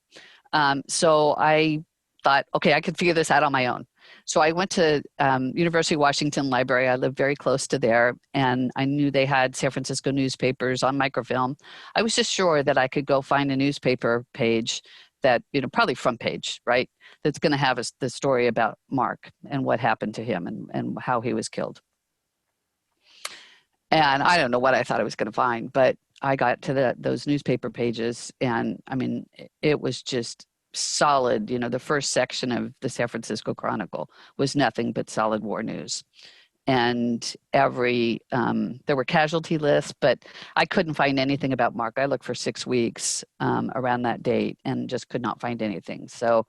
So I thought, okay, I could figure this out on my own. So I went to University of Washington Library. I lived very close to there, and I knew they had San Francisco newspapers on microfilm. I was just sure that I could go find a newspaper page that, probably front page, right? That's going to have the story about Mark and what happened to him and how he was killed. And I don't know what I thought I was going to find, but I got to those newspaper pages, and I mean, it was just solid. The first section of the San Francisco Chronicle was nothing but solid war news. And there were casualty lists, but I couldn't find anything about Mark. I looked for 6 weeks around that date and just could not find anything. So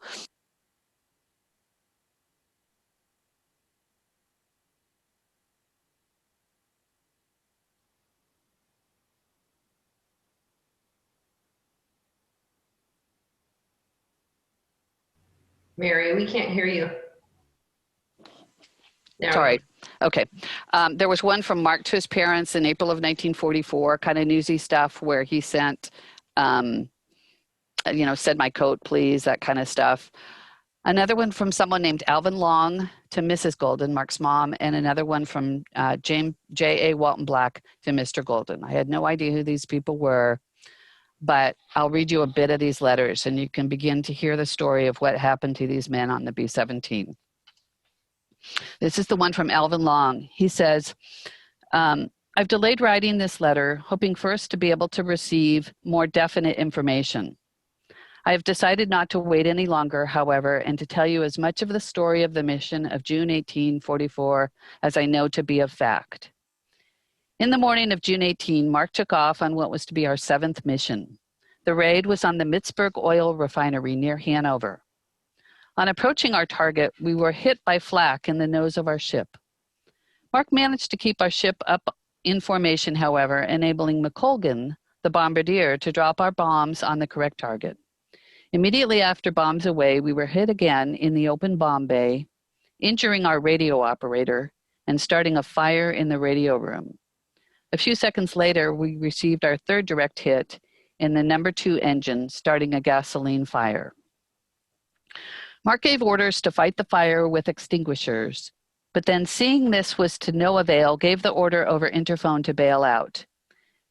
Mary, we can't hear you. Sorry. Okay. There was one from Mark to his parents in April of 1944, kind of newsy stuff where he sent, said my coat, please, that kind of stuff. Another one from someone named Alvin Long to Mrs. Golden, Mark's mom, and another one from J.A. Walton Black to Mr. Golden. I had no idea who these people were, but I'll read you a bit of these letters and you can begin to hear the story of what happened to these men on the B-17. This is the one from Alvin Long. He says, I've delayed writing this letter, hoping first to be able to receive more definite information. I have decided not to wait any longer, however, and to tell you as much of the story of the mission of June 1844 as I know to be of fact. In the morning of June 18, Mark took off on what was to be our 7th mission. The raid was on the Mitzburg oil refinery near Hanover. On approaching our target, we were hit by flak in the nose of our ship. Mark managed to keep our ship up in formation, however, enabling McColgan, the bombardier, to drop our bombs on the correct target. Immediately after bombs away, we were hit again in the open bomb bay, injuring our radio operator and starting a fire in the radio room. A few seconds later, we received our 3rd direct hit in the number 2 engine, starting a gasoline fire. Mark gave orders to fight the fire with extinguishers, but then seeing this was to no avail, gave the order over interphone to bail out.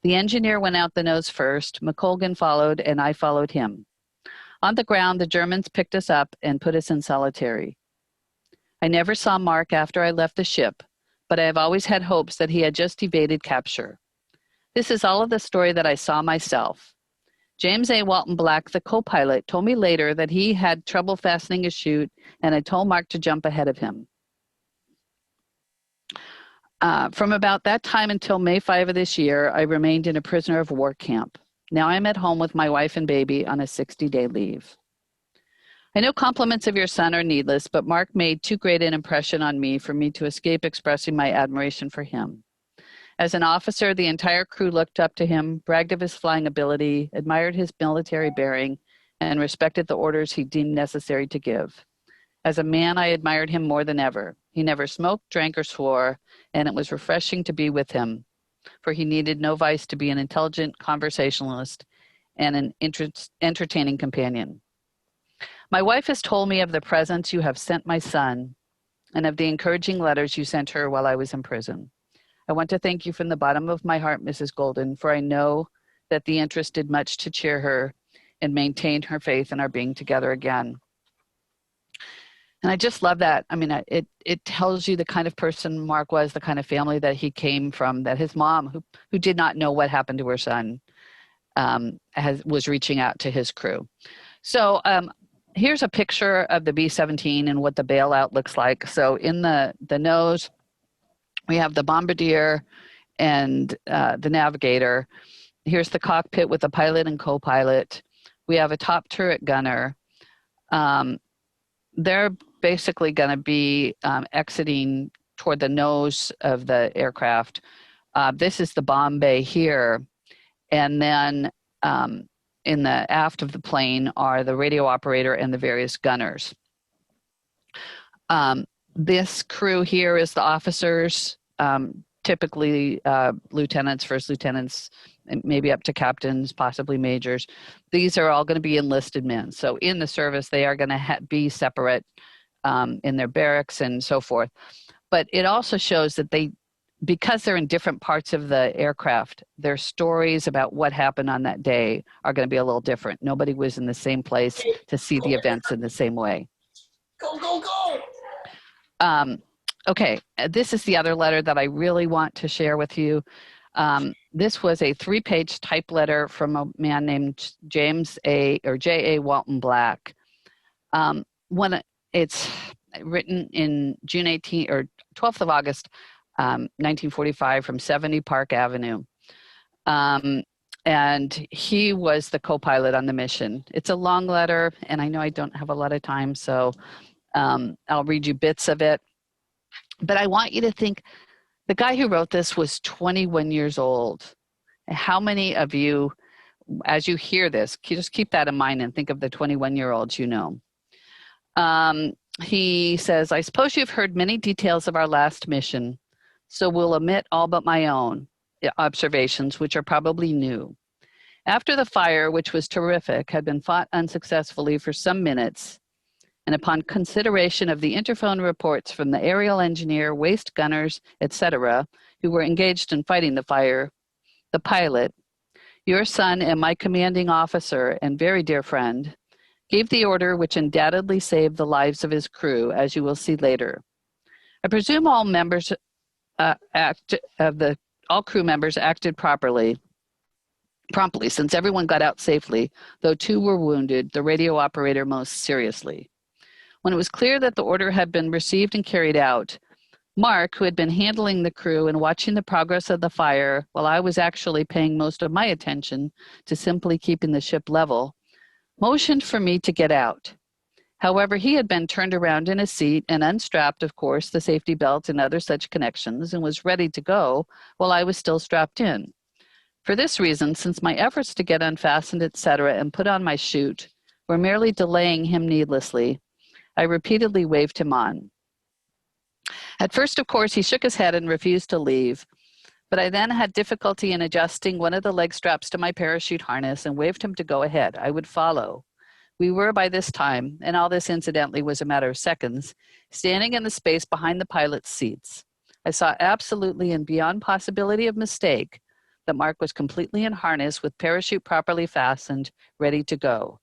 The engineer went out the nose first, McColgan followed, and I followed him. On the ground, the Germans picked us up and put us in solitary. I never saw Mark after I left the ship, but I have always had hopes that he had just evaded capture. This is all of the story that I saw myself. James A. Walton Black, the co-pilot, told me later that he had trouble fastening his chute and had told Mark to jump ahead of him. From about that time until May 5 of this year, I remained in a prisoner of war camp. Now I'm at home with my wife and baby on a 60-day leave. I know compliments of your son are needless, but Mark made too great an impression on me for me to escape expressing my admiration for him. As an officer, the entire crew looked up to him, bragged of his flying ability, admired his military bearing, and respected the orders he deemed necessary to give. As a man, I admired him more than ever. He never smoked, drank, or swore, and it was refreshing to be with him, for he needed no vice to be an intelligent conversationalist and an entertaining companion. My wife has told me of the presents you have sent my son and of the encouraging letters you sent her while I was in prison. I want to thank you from the bottom of my heart, Mrs. Golden, for I know that the interest did much to cheer her and maintain her faith in our being together again. And I just love that. I mean, it tells you the kind of person Mark was, the kind of family that he came from, that his mom, who did not know what happened to her son, was reaching out to his crew. So here's a picture of the B-17 and what the bailout looks like. So in the nose, we have the bombardier and the navigator. Here's the cockpit with the pilot and co-pilot. We have a top turret gunner. They're basically going to be exiting toward the nose of the aircraft. This is the bomb bay here. And then in the aft of the plane are the radio operator and the various gunners. This crew here is the officers, typically lieutenants, first lieutenants, maybe up to captains, possibly majors. These are all going to be enlisted men. So in the service, they are going to be separate in their barracks and so forth. But it also shows that because they're in different parts of the aircraft, their stories about what happened on that day are going to be a little different. Nobody was in the same place to see the events in the same way. Go, go, go! Okay, this is the other letter that I really want to share with you. This was a 3-page type letter from a man named J.A. Walton Black. It's written in June 18 or 12th of August, 1945 from 70 Park Avenue. And he was the co-pilot on the mission. It's a long letter, and I know I don't have a lot of time, so I'll read you bits of it. But I want you to think, the guy who wrote this was 21 years old. How many of you, as you hear this, just keep that in mind and think of the 21-year-olds you know. He says, I suppose you've heard many details of our last mission, so we'll omit all but my own observations, which are probably new. After the fire, which was terrific, had been fought unsuccessfully for some minutes, and upon consideration of the interphone reports from the aerial engineer, waste gunners, etc., who were engaged in fighting the fire, the pilot, your son and my commanding officer and very dear friend, gave the order which undoubtedly saved the lives of his crew, as you will see later. I presume all members all crew members acted promptly, since everyone got out safely, though 2 were wounded, the radio operator most seriously. When it was clear that the order had been received and carried out, Mark, who had been handling the crew and watching the progress of the fire while I was actually paying most of my attention to simply keeping the ship level, motioned for me to get out. However, he had been turned around in his seat and unstrapped, of course, the safety belt and other such connections, and was ready to go while I was still strapped in. For this reason, since my efforts to get unfastened, etc., and put on my chute were merely delaying him needlessly, I repeatedly waved him on. At first, of course, he shook his head and refused to leave, but I then had difficulty in adjusting one of the leg straps to my parachute harness and waved him to go ahead. I would follow. We were by this time, and all this incidentally was a matter of seconds, standing in the space behind the pilot's seats. I saw absolutely and beyond possibility of mistake that Mark was completely in harness with parachute properly fastened, ready to go.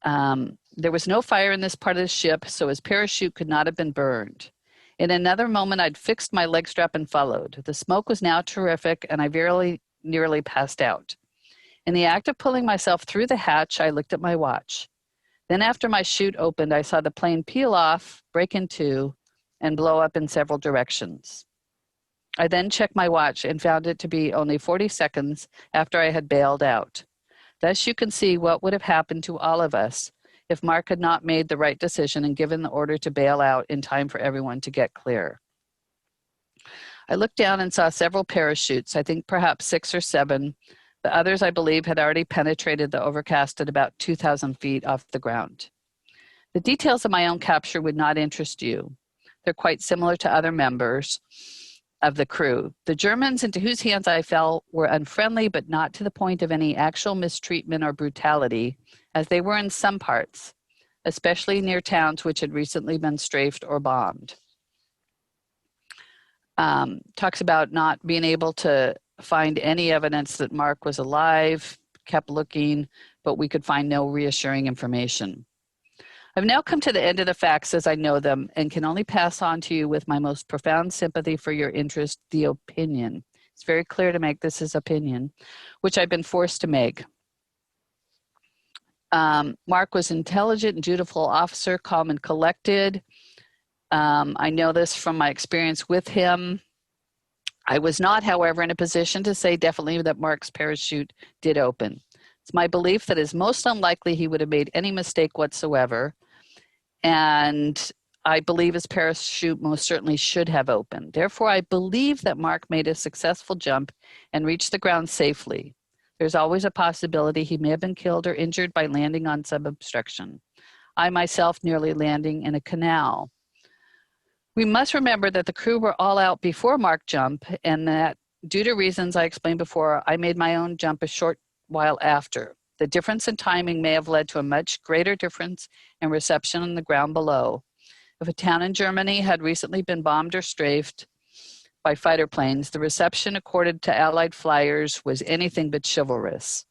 There was no fire in this part of the ship, so his parachute could not have been burned. In another moment, I'd fixed my leg strap and followed. The smoke was now terrific, and I very nearly passed out. In the act of pulling myself through the hatch, I looked at my watch. Then after my chute opened, I saw the plane peel off, break in two, and blow up in several directions. I then checked my watch and found it to be only 40 seconds after I had bailed out. Thus you can see what would have happened to all of us if Mark had not made the right decision and given the order to bail out in time for everyone to get clear. I looked down and saw several parachutes, I think perhaps 6 or 7. The others, I believe, had already penetrated the overcast at about 2,000 feet off the ground. The details of my own capture would not interest you. They're quite similar to other members of the crew. The Germans into whose hands I fell were unfriendly, but not to the point of any actual mistreatment or brutality, as they were in some parts, especially near towns which had recently been strafed or bombed. Talks about not being able to find any evidence that Mark was alive, kept looking, but we could find no reassuring information. I've now come to the end of the facts as I know them and can only pass on to you with my most profound sympathy for your interest, the opinion. It's very clear to make this his opinion, which I've been forced to make. Mark was an intelligent and dutiful officer, calm and collected. I know this from my experience with him. I was not, however, in a position to say definitely that Mark's parachute did open. It's my belief that it is most unlikely he would have made any mistake whatsoever, and I believe his parachute most certainly should have opened. Therefore, I believe that Mark made a successful jump and reached the ground safely. There's always a possibility he may have been killed or injured by landing on some obstruction. I myself nearly landing in a canal. We must remember that the crew were all out before Mark jumped, and that due to reasons I explained before, I made my own jump a short while after. The difference in timing may have led to a much greater difference in reception on the ground below. If a town in Germany had recently been bombed or strafed by fighter planes, the reception accorded to Allied flyers was anything but chivalrous.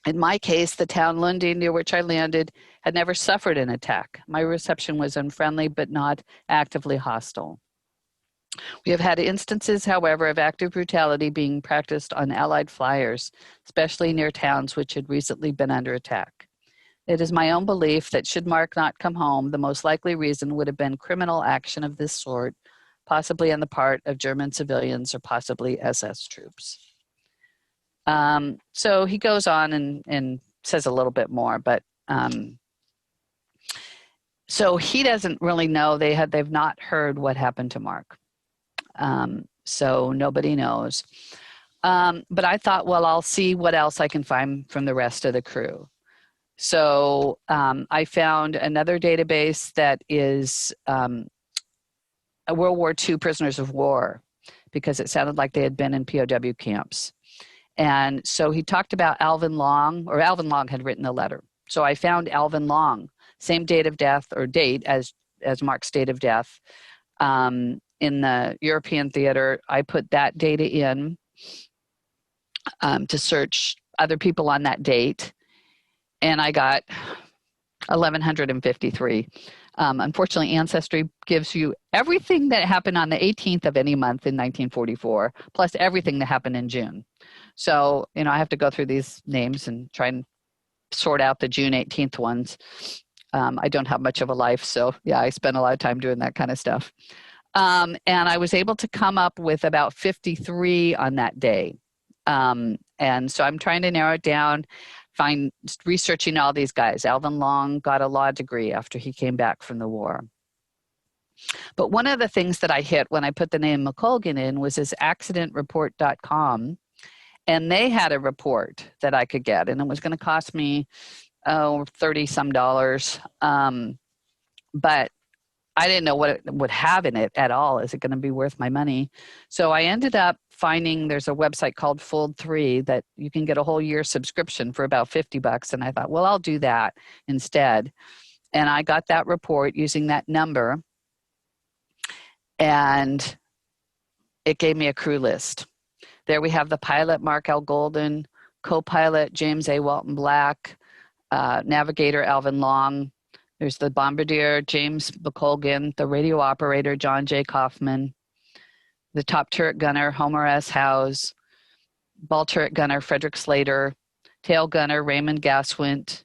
In my case, the town Lundy, near which I landed, had never suffered an attack. My reception was unfriendly, but not actively hostile. We have had instances, however, of active brutality being practiced on Allied flyers, especially near towns which had recently been under attack. It is my own belief that should Mark not come home, the most likely reason would have been criminal action of this sort, possibly on the part of German civilians or possibly SS troops. So he goes on and says a little bit more, but so he doesn't really know. They've not heard what happened to Mark. So nobody knows. But I thought, well, I'll see what else I can find from the rest of the crew. So I found another database that is a World War II prisoners of war, because it sounded like they had been in POW camps. And so he talked about Alvin Long, or Alvin Long had written a letter. So I found Alvin Long, same date of death, or date as Mark's date of death, in the European theater. I put that data in to search other people on that date, and I got 1,153. Unfortunately, Ancestry gives you everything that happened on the 18th of any month in 1944, plus everything that happened in June. So, I have to go through these names and try and sort out the June 18th ones. I don't have much of a life, so yeah, I spend a lot of time doing that kind of stuff. And I was able to come up with about 53 on that day. And so I'm trying to narrow it down, researching all these guys. Alvin Long got a law degree after he came back from the war. But one of the things that I hit when I put the name McColgan in was this accidentreport.com. And they had a report that I could get, and it was going to cost me, $30-some. But I didn't know what it would have in it at all. Is it going to be worth my money? So I ended up finding there's a website called Fold3 that you can get a whole year subscription for about $50. And I thought, well, I'll do that instead. And I got that report using that number, and it gave me a crew list. There we have the pilot, Mark L. Golden, co-pilot, James A. Walton Black, navigator, Alvin Long. There's the bombardier, James McColgan, the radio operator, John J. Kaufman, the top turret gunner, Homer S. Howes, ball turret gunner, Frederick Slater, tail gunner, Raymond Gaswint,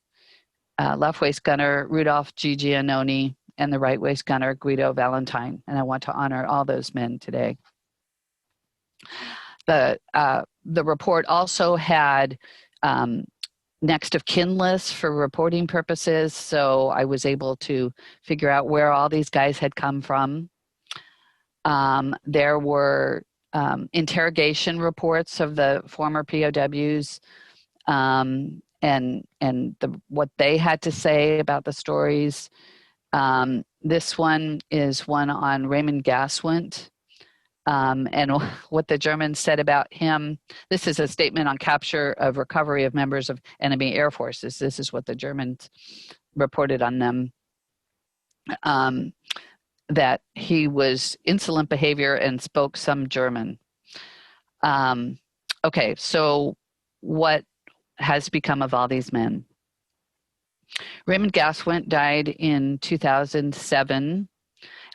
left waist gunner, Rudolph G. Giannoni, and the right waist gunner, Guido Valentine. And I want to honor all those men today. The report also had next of kin lists for reporting purposes, so I was able to figure out where all these guys had come from. There were interrogation reports of the former POWs, and what they had to say about the stories. This one is one on Raymond Gaswint. And what the Germans said about him. This is a statement on capture of recovery of members of enemy air forces. This is what the Germans reported on them. That he was insolent behavior and spoke some German. Okay, so what has become of all these men? Raymond Gaswint died in 2007.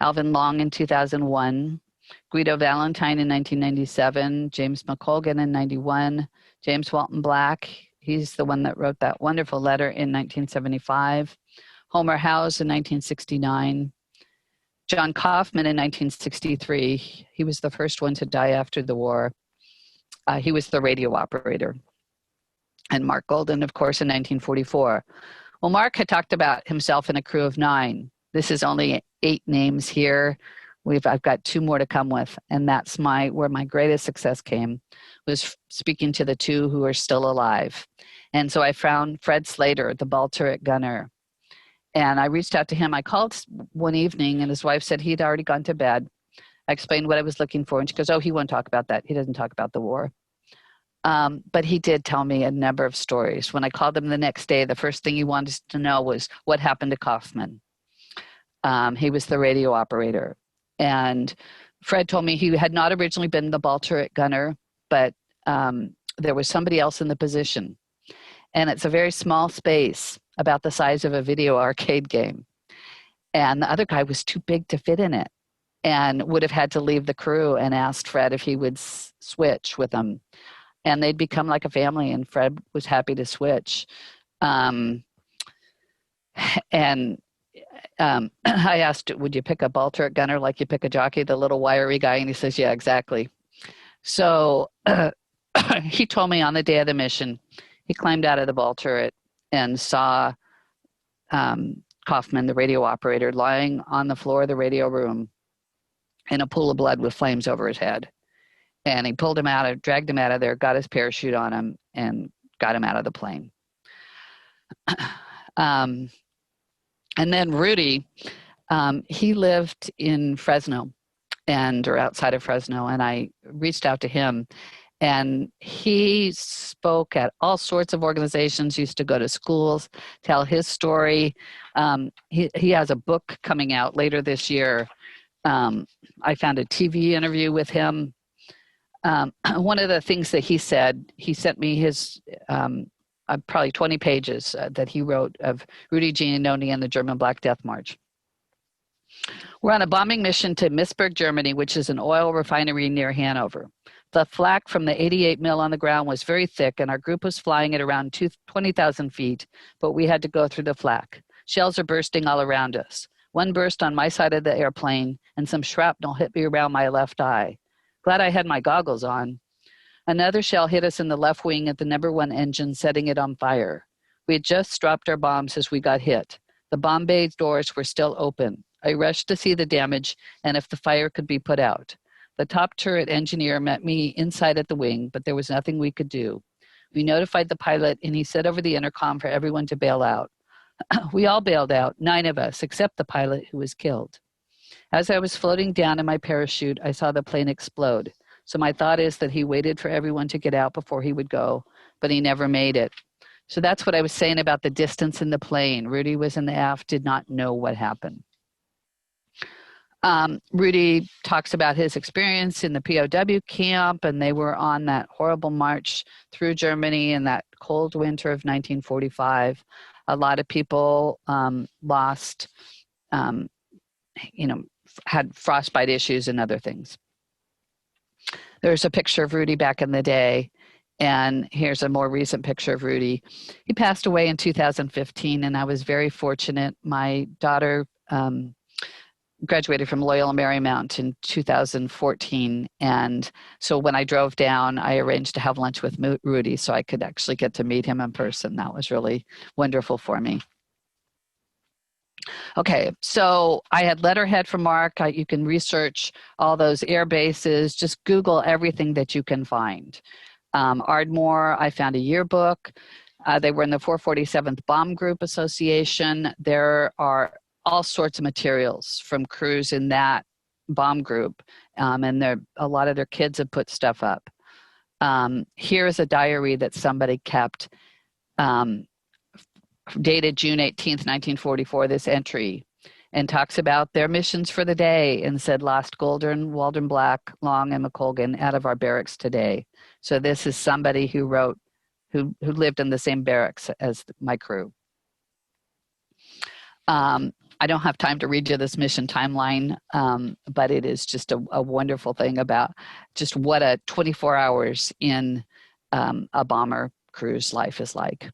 Alvin Long in 2001. Guido Valentine in 1997, James McColgan in 91, James Walton Black, he's the one that wrote that wonderful letter in 1975, Homer Howes in 1969, John Kaufman in 1963, he was the first one to die after the war. He was the radio operator. And Mark Golden, of course, in 1944. Well, Mark had talked about himself in a crew of 9. This is only 8 names here. I've got 2 more to come with, and that's where my greatest success came, was speaking to the 2 who are still alive. And so I found Fred Slater, the ball turret gunner, and I reached out to him. I called one evening, and his wife said he'd already gone to bed. I explained what I was looking for, and she goes, "Oh, he won't talk about that. He doesn't talk about the war." But he did tell me a number of stories. When I called him the next day, the first thing he wanted to know was what happened to Kaufman. He was the radio operator. And Fred told me he had not originally been the ball turret gunner, but there was somebody else in the position. And it's a very small space, about the size of a video arcade game. And the other guy was too big to fit in it and would have had to leave the crew, and asked Fred if he would switch with them. And they'd become like a family, and Fred was happy to switch. I asked, would you pick a ball turret gunner like you pick a jockey, the little wiry guy? And he says, yeah, exactly. So he told me on the day of the mission, he climbed out of the ball turret and saw Kaufman, the radio operator, lying on the floor of the radio room in a pool of blood with flames over his head. And he pulled him out, dragged him out of there, got his parachute on him, and got him out of the plane. And then Rudy, he lived in Fresno or outside of Fresno, and I reached out to him, and he spoke at all sorts of organizations, used to go to schools, tell his story. He has a book coming out later this year. I found a TV interview with him. One of the things that he said, he sent me his probably 20 pages that he wrote of Rudy Giannone and the German Black Death March. We're on a bombing mission to Misburg, Germany, which is an oil refinery near Hanover. The flak from the 88 mil on the ground was very thick, and our group was flying at around 20,000 feet, but we had to go through the flak. Shells are bursting all around us. One burst on my side of the airplane, and some shrapnel hit me around my left eye. Glad I had my goggles on. Another shell hit us in the left wing at the #1 engine, setting it on fire. We had just dropped our bombs as we got hit. The bomb bay doors were still open. I rushed to see the damage and if the fire could be put out. The top turret engineer met me inside at the wing, but there was nothing we could do. We notified the pilot, and he said over the intercom for everyone to bail out. We all bailed out, 9 of us, except the pilot, who was killed. As I was floating down in my parachute, I saw the plane explode. So my thought is that he waited for everyone to get out before he would go, but he never made it. So that's what I was saying about the distance in the plane. Rudy was in the aft, did not know what happened. Rudy talks about his experience in the POW camp, and they were on that horrible march through Germany in that cold winter of 1945. A lot of people lost, had frostbite issues and other things. There's a picture of Rudy back in the day, and here's a more recent picture of Rudy. He passed away in 2015, and I was very fortunate. My daughter graduated from Loyola Marymount in 2014, and so when I drove down, I arranged to have lunch with Rudy so I could actually get to meet him in person. That was really wonderful for me. Okay, so I had letterhead from Mark. You can research all those air bases. Just Google everything that you can find. Ardmore, I found a yearbook. They were in the 447th Bomb Group Association. There are all sorts of materials from crews in that bomb group, and a lot of their kids have put stuff up. Here's a diary that somebody kept, dated June 18th, 1944, this entry, and talks about their missions for the day, and said, lost Golden, Waldron Black, Long, and McColgan out of our barracks today. So this is somebody who wrote, who lived in the same barracks as my crew. I don't have time to read you this mission timeline, but it is just a wonderful thing about just what a 24 hours in a bomber crew's life is like.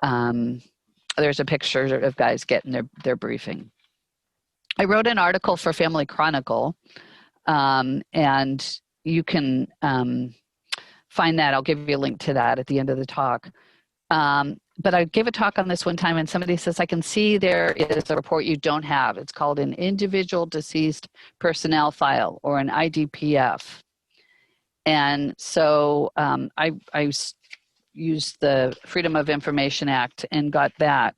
There's a picture of guys getting their briefing. I wrote an article for Family Chronicle, and you can find that. I'll give you a link to that at the end of the talk. But I gave a talk on this one time, and somebody says, I can see there is a report you don't have. It's called an Individual Deceased Personnel File, or an IDPF. And so I used the Freedom of Information Act and got that.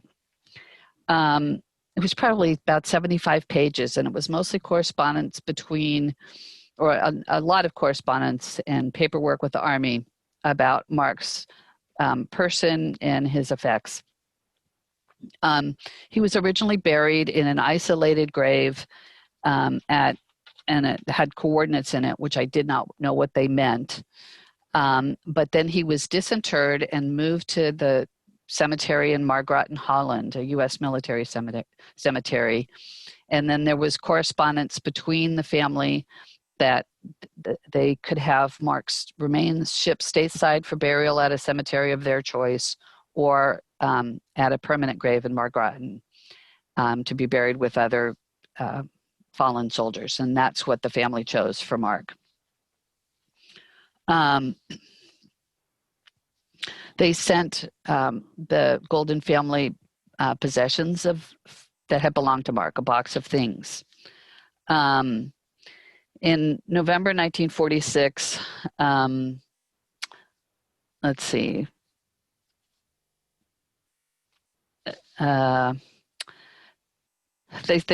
It was probably about 75 pages, and it was mostly correspondence between, or a lot of correspondence and paperwork with the Army about Mark's person and his effects. He was originally buried in an isolated grave and it had coordinates in it, which I did not know what they meant. But then he was disinterred and moved to the cemetery in Margraten, Holland, a U.S. military cemetery. And then there was correspondence between the family that they could have Mark's remains shipped stateside for burial at a cemetery of their choice, or at a permanent grave in Margraten to be buried with other fallen soldiers. And that's what the family chose for Mark. They sent the Golden family possessions that had belonged to Mark, a box of things. In November 1946, let's see. they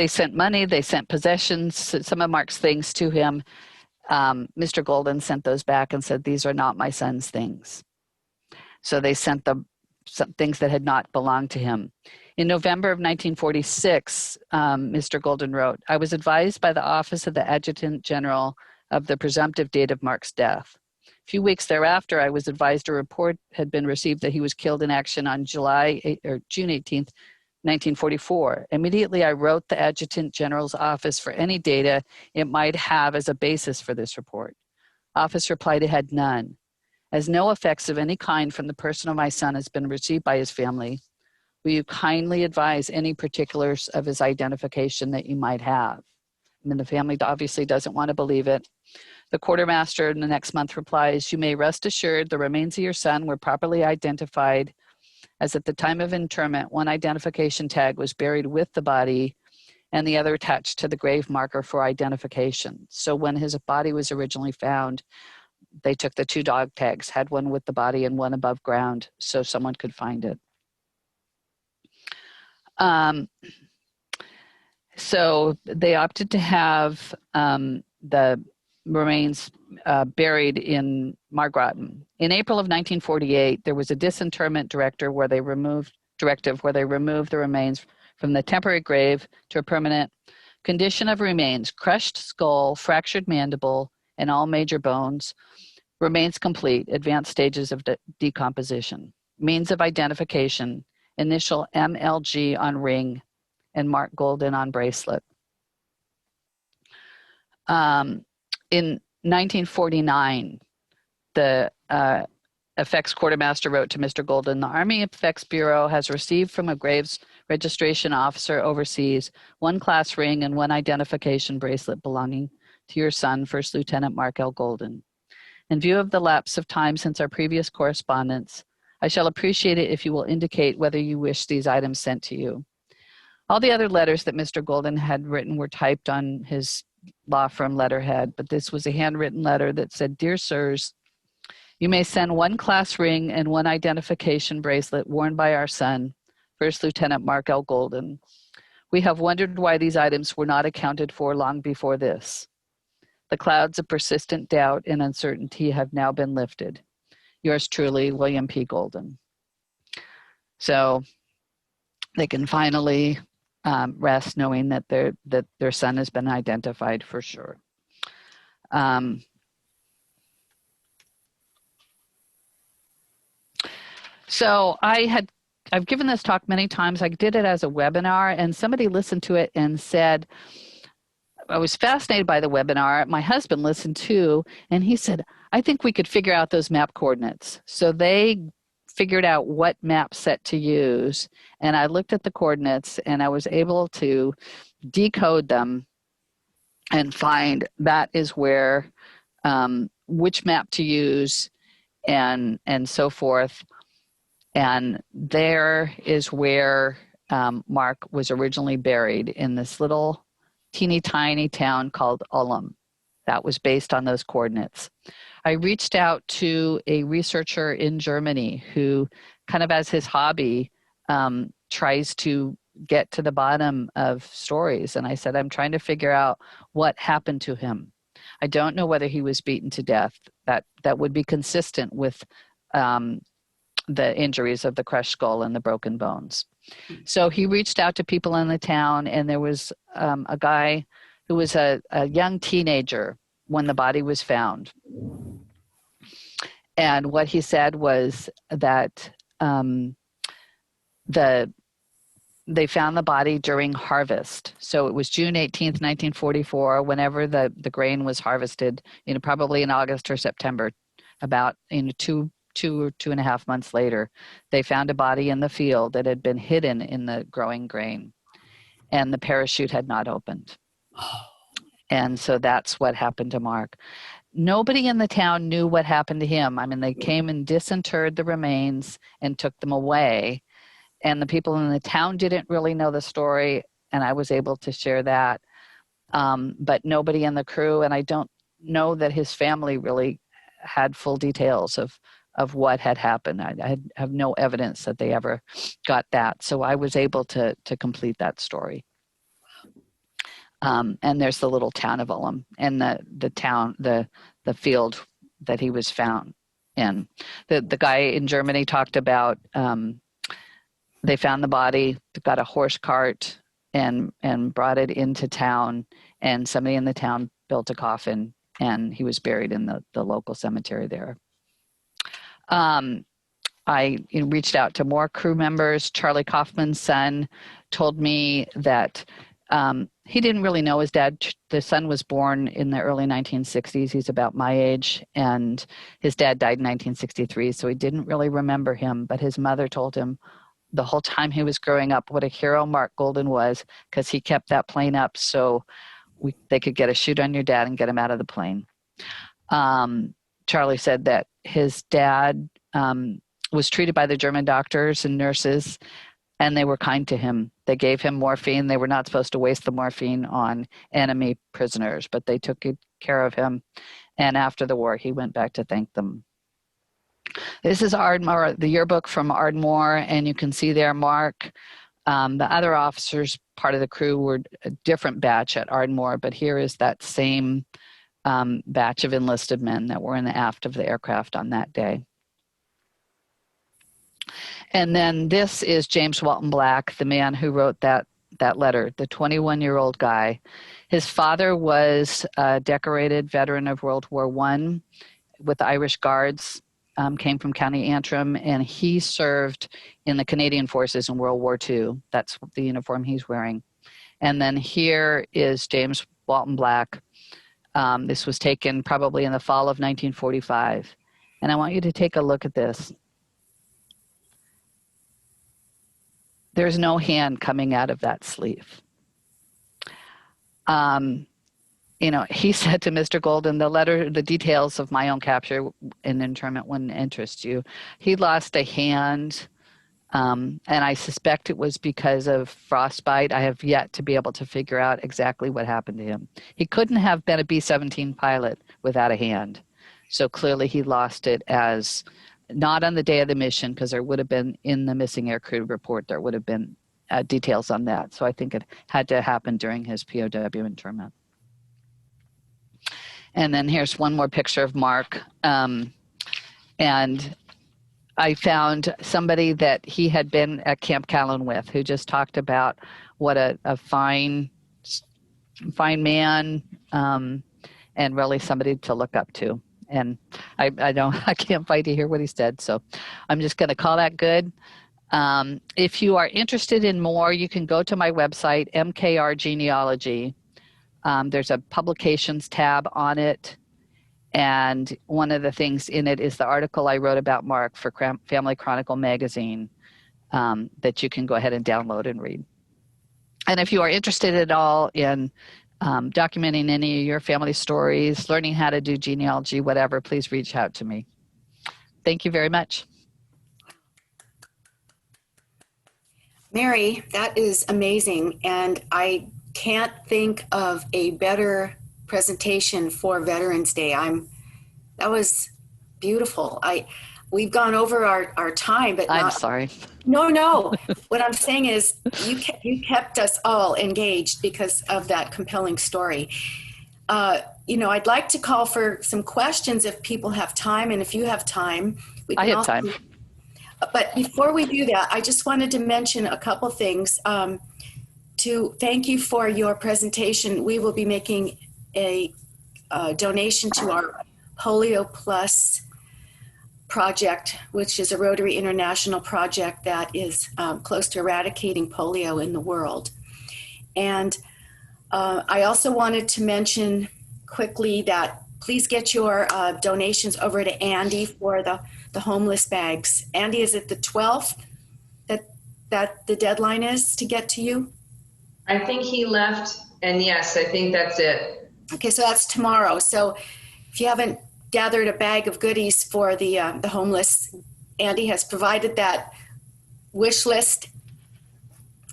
sent money, they sent possessions, some of Mark's things to him. Mr. Golden sent those back and said, these are not my son's things. So they sent some things that had not belonged to him. In November of 1946, Mr. Golden wrote, I was advised by the Office of the Adjutant General of the presumptive date of Mark's death. A few weeks thereafter, I was advised a report had been received that he was killed in action on June 18th, 1944. Immediately, I wrote the Adjutant General's office for any data it might have as a basis for this report. Office replied it had none. As no effects of any kind from the person of my son has been received by his family, will you kindly advise any particulars of his identification that you might have? I mean, the family obviously doesn't want to believe it. The quartermaster in the next month replies, you may rest assured the remains of your son were properly identified, as at the time of interment, one identification tag was buried with the body and the other attached to the grave marker for identification. So when his body was originally found, they took the 2 dog tags, had one with the body and one above ground so someone could find it. So they opted to have the remains buried in Margroton. In April of 1948, there was a disinterment directive where they removed the remains from the temporary grave to a permanent condition of remains: crushed skull, fractured mandible, and all major bones. Remains complete, advanced stages of decomposition. Means of identification: initial MLG on ring and Mark Golden on bracelet. In 1949, the Effects Quartermaster wrote to Mr. Golden, the Army Effects Bureau has received from a graves registration officer overseas 1 class ring and 1 identification bracelet belonging to your son, First Lieutenant Mark L. Golden. In view of the lapse of time since our previous correspondence, I shall appreciate it if you will indicate whether you wish these items sent to you. All the other letters that Mr. Golden had written were typed on his law firm letterhead, but this was a handwritten letter that said, Dear Sirs, you may send 1 class ring and 1 identification bracelet worn by our son, First Lieutenant Mark L. Golden. We have wondered why these items were not accounted for long before this. The clouds of persistent doubt and uncertainty have now been lifted. Yours truly, William P. Golden. So they can finally rest knowing that their son has been identified for sure. So I've given this talk many times. I did it as a webinar, and somebody listened to it and said, I was fascinated by the webinar. My husband listened too, and he said, I think we could figure out those map coordinates. So they figured out what map set to use, and I looked at the coordinates, and I was able to decode them and find that is where, which map to use, and so forth. And there is where Mark was originally buried, in this little teeny tiny town called Ullum. That was based on those coordinates. I reached out to a researcher in Germany who, kind of as his hobby, tries to get to the bottom of stories. And I said, I'm trying to figure out what happened to him. I don't know whether he was beaten to death. That would be consistent with the injuries of the crushed skull and the broken bones. So he reached out to people in the town, and there was a guy who was a young teenager when the body was found. And what he said was that they found the body during harvest. So it was June 18th, 1944, whenever the grain was harvested, probably in August or September, about 2 or 2.5 months later. They found a body in the field that had been hidden in the growing grain, and the parachute had not opened. And so that's what happened to Mark. Nobody in the town knew what happened to him. I mean, they came and disinterred the remains and took them away. And the people in the town didn't really know the story, and I was able to share that. But nobody in the crew, and I don't know that his family really had full details of of what had happened. I have no evidence that they ever got that. So I was able to complete that story. And there's the little town of Ullum and the field that he was found in. The guy in Germany talked about they found the body, got a horse cart and brought it into town, and somebody in the town built a coffin, and he was buried in the local cemetery there. I reached out to more crew members. Charlie Kaufman's son told me that he didn't really know his dad. The son was born in the early 1960s. He's about my age, and his dad died in 1963, so he didn't really remember him. But his mother told him the whole time he was growing up what a hero Mark Golden was, because he kept that plane up so they could get a shoot on your dad and get him out of the plane. Charlie said that his dad was treated by the German doctors and nurses, and they were kind to him. They gave him morphine. They were not supposed to waste the morphine on enemy prisoners, but they took good care of him. And after the war, he went back to thank them. This is Ardmore, the yearbook from Ardmore, and you can see there Mark. The other officers, part of the crew, were a different batch at Ardmore, but here is that same batch of enlisted men that were in the aft of the aircraft on that day. And then this is James Walton Black, the man who wrote that letter, the 21-year-old guy. His father was a decorated veteran of World War I with the Irish Guards, came from County Antrim, and he served in the Canadian Forces in World War II. That's the uniform he's wearing. And then here is James Walton Black. This was taken probably in the fall of 1945. And I want you to take a look at this. There's no hand coming out of that sleeve. He said to Mr. Golden, the details of my own capture and internment wouldn't interest you. He lost a hand, and I suspect it was because of frostbite. I have yet to be able to figure out exactly what happened to him. He couldn't have been a B-17 pilot without a hand. So clearly he lost it as not on the day of the mission, because there would have been in the missing aircrew report, there would have been details on that. So I think it had to happen during his POW internment. And then here's one more picture of Mark. And I found somebody that he had been at Camp Callan with, who just talked about what a fine man, and really somebody to look up to. And I can't fight to hear what he said, so I'm just going to call that good. If you are interested in more, you can go to my website, MKR Genealogy. There's a publications tab on it, and one of the things in it is the article I wrote about Mark for Family Chronicle magazine that you can go ahead and download and read. And if you are interested at all in documenting any of your family stories, learning how to do genealogy, whatever, please reach out to me. Thank you very much. Mary, that is amazing. And I can't think of a better presentation for Veterans Day. That was beautiful. We've gone over our time, but I'm sorry. No. What I'm saying is you kept us all engaged because of that compelling story. I'd like to call for some questions if people have time, and if you have time. I have time. But before we do that, I just wanted to mention a couple things. To thank you for your presentation. We will be making a donation to our Polio Plus project, which is a Rotary International project that is close to eradicating polio in the world. And I also wanted to mention quickly that please get your donations over to Andy for the homeless bags. Andy, is it the 12th that the deadline is to get to you? I think he left, and yes, I think that's it. Okay, so that's tomorrow. So if you haven't gathered a bag of goodies for the homeless, Andy has provided that wish list.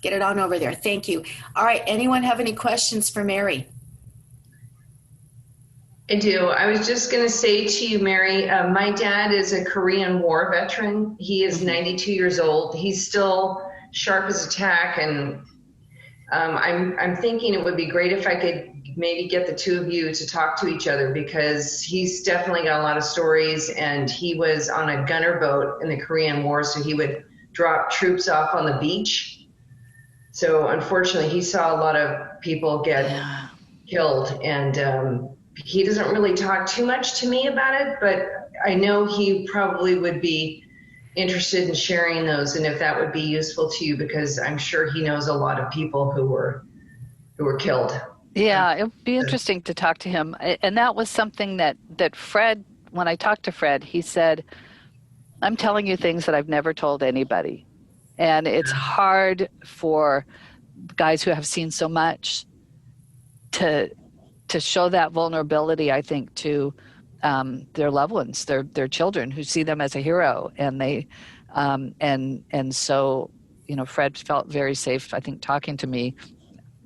Get it on over there. Thank you. All right, anyone have any questions for Mary? I do. I was just going to say to you, Mary, my dad is a Korean War veteran. He is 92 years old. He's still sharp as a tack, and I'm thinking it would be great if I could maybe get the two of you to talk to each other, because he's definitely got a lot of stories, and he was on a gunner boat in the Korean War, so he would drop troops off on the beach. So unfortunately, he saw a lot of people get killed, and he doesn't really talk too much to me about it, but I know he probably would be interested in sharing those, and if that would be useful to you, because I'm sure he knows a lot of people who were killed. Yeah, it would be interesting to talk to him. And that was something that Fred, when I talked to Fred, he said, I'm telling you things that I've never told anybody. And it's hard for guys who have seen so much to show that vulnerability, I think, to their loved ones, their children, who see them as a hero. And they, and so, you know, Fred felt very safe, I think, talking to me,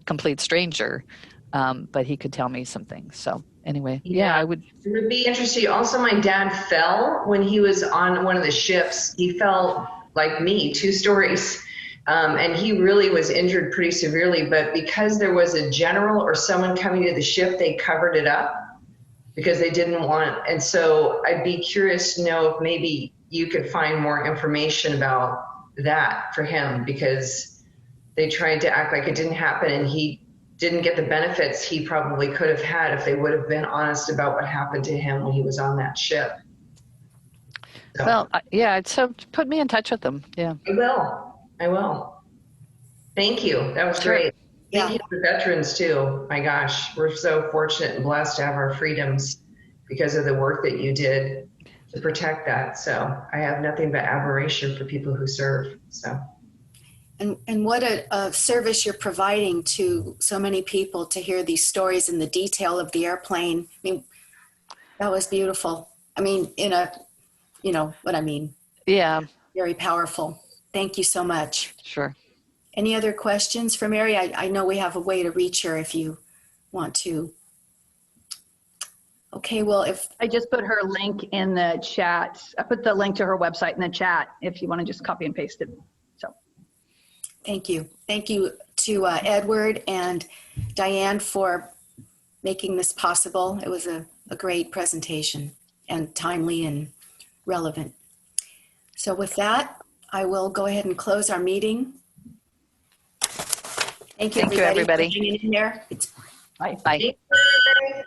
complete stranger, but he could tell me some things. So anyway, yeah, I would. It would be interesting. Also, my dad fell when he was on one of the ships. He fell like me, 2 stories. And he really was injured pretty severely, but because there was a general or someone coming to the ship, they covered it up because they didn't want, and so I'd be curious to know if maybe you could find more information about that for him, because they tried to act like it didn't happen, and he didn't get the benefits he probably could have had if they would have been honest about what happened to him when he was on that ship. So. Well, yeah, so put me in touch with them. Yeah. I will. Thank you. That was great. Thank you to veterans too. My gosh, we're so fortunate and blessed to have our freedoms because of the work that you did to protect that. So I have nothing but admiration for people who serve. So. And what a service you're providing to so many people to hear these stories and the detail of the airplane. I mean, that was beautiful. I mean, you know what I mean? Yeah. Very powerful. Thank you so much. Sure. Any other questions for Mary? I know we have a way to reach her if you want to. Okay, well, if I just put her link in the chat. I put the link to her website in the chat if you want to just copy and paste it. So, thank you. Thank you to Edward and Diane for making this possible. It was a great presentation and timely and relevant. So with that, I will go ahead and close our meeting. Thank you, everybody. For hanging in there. Bye. Bye. Thank you.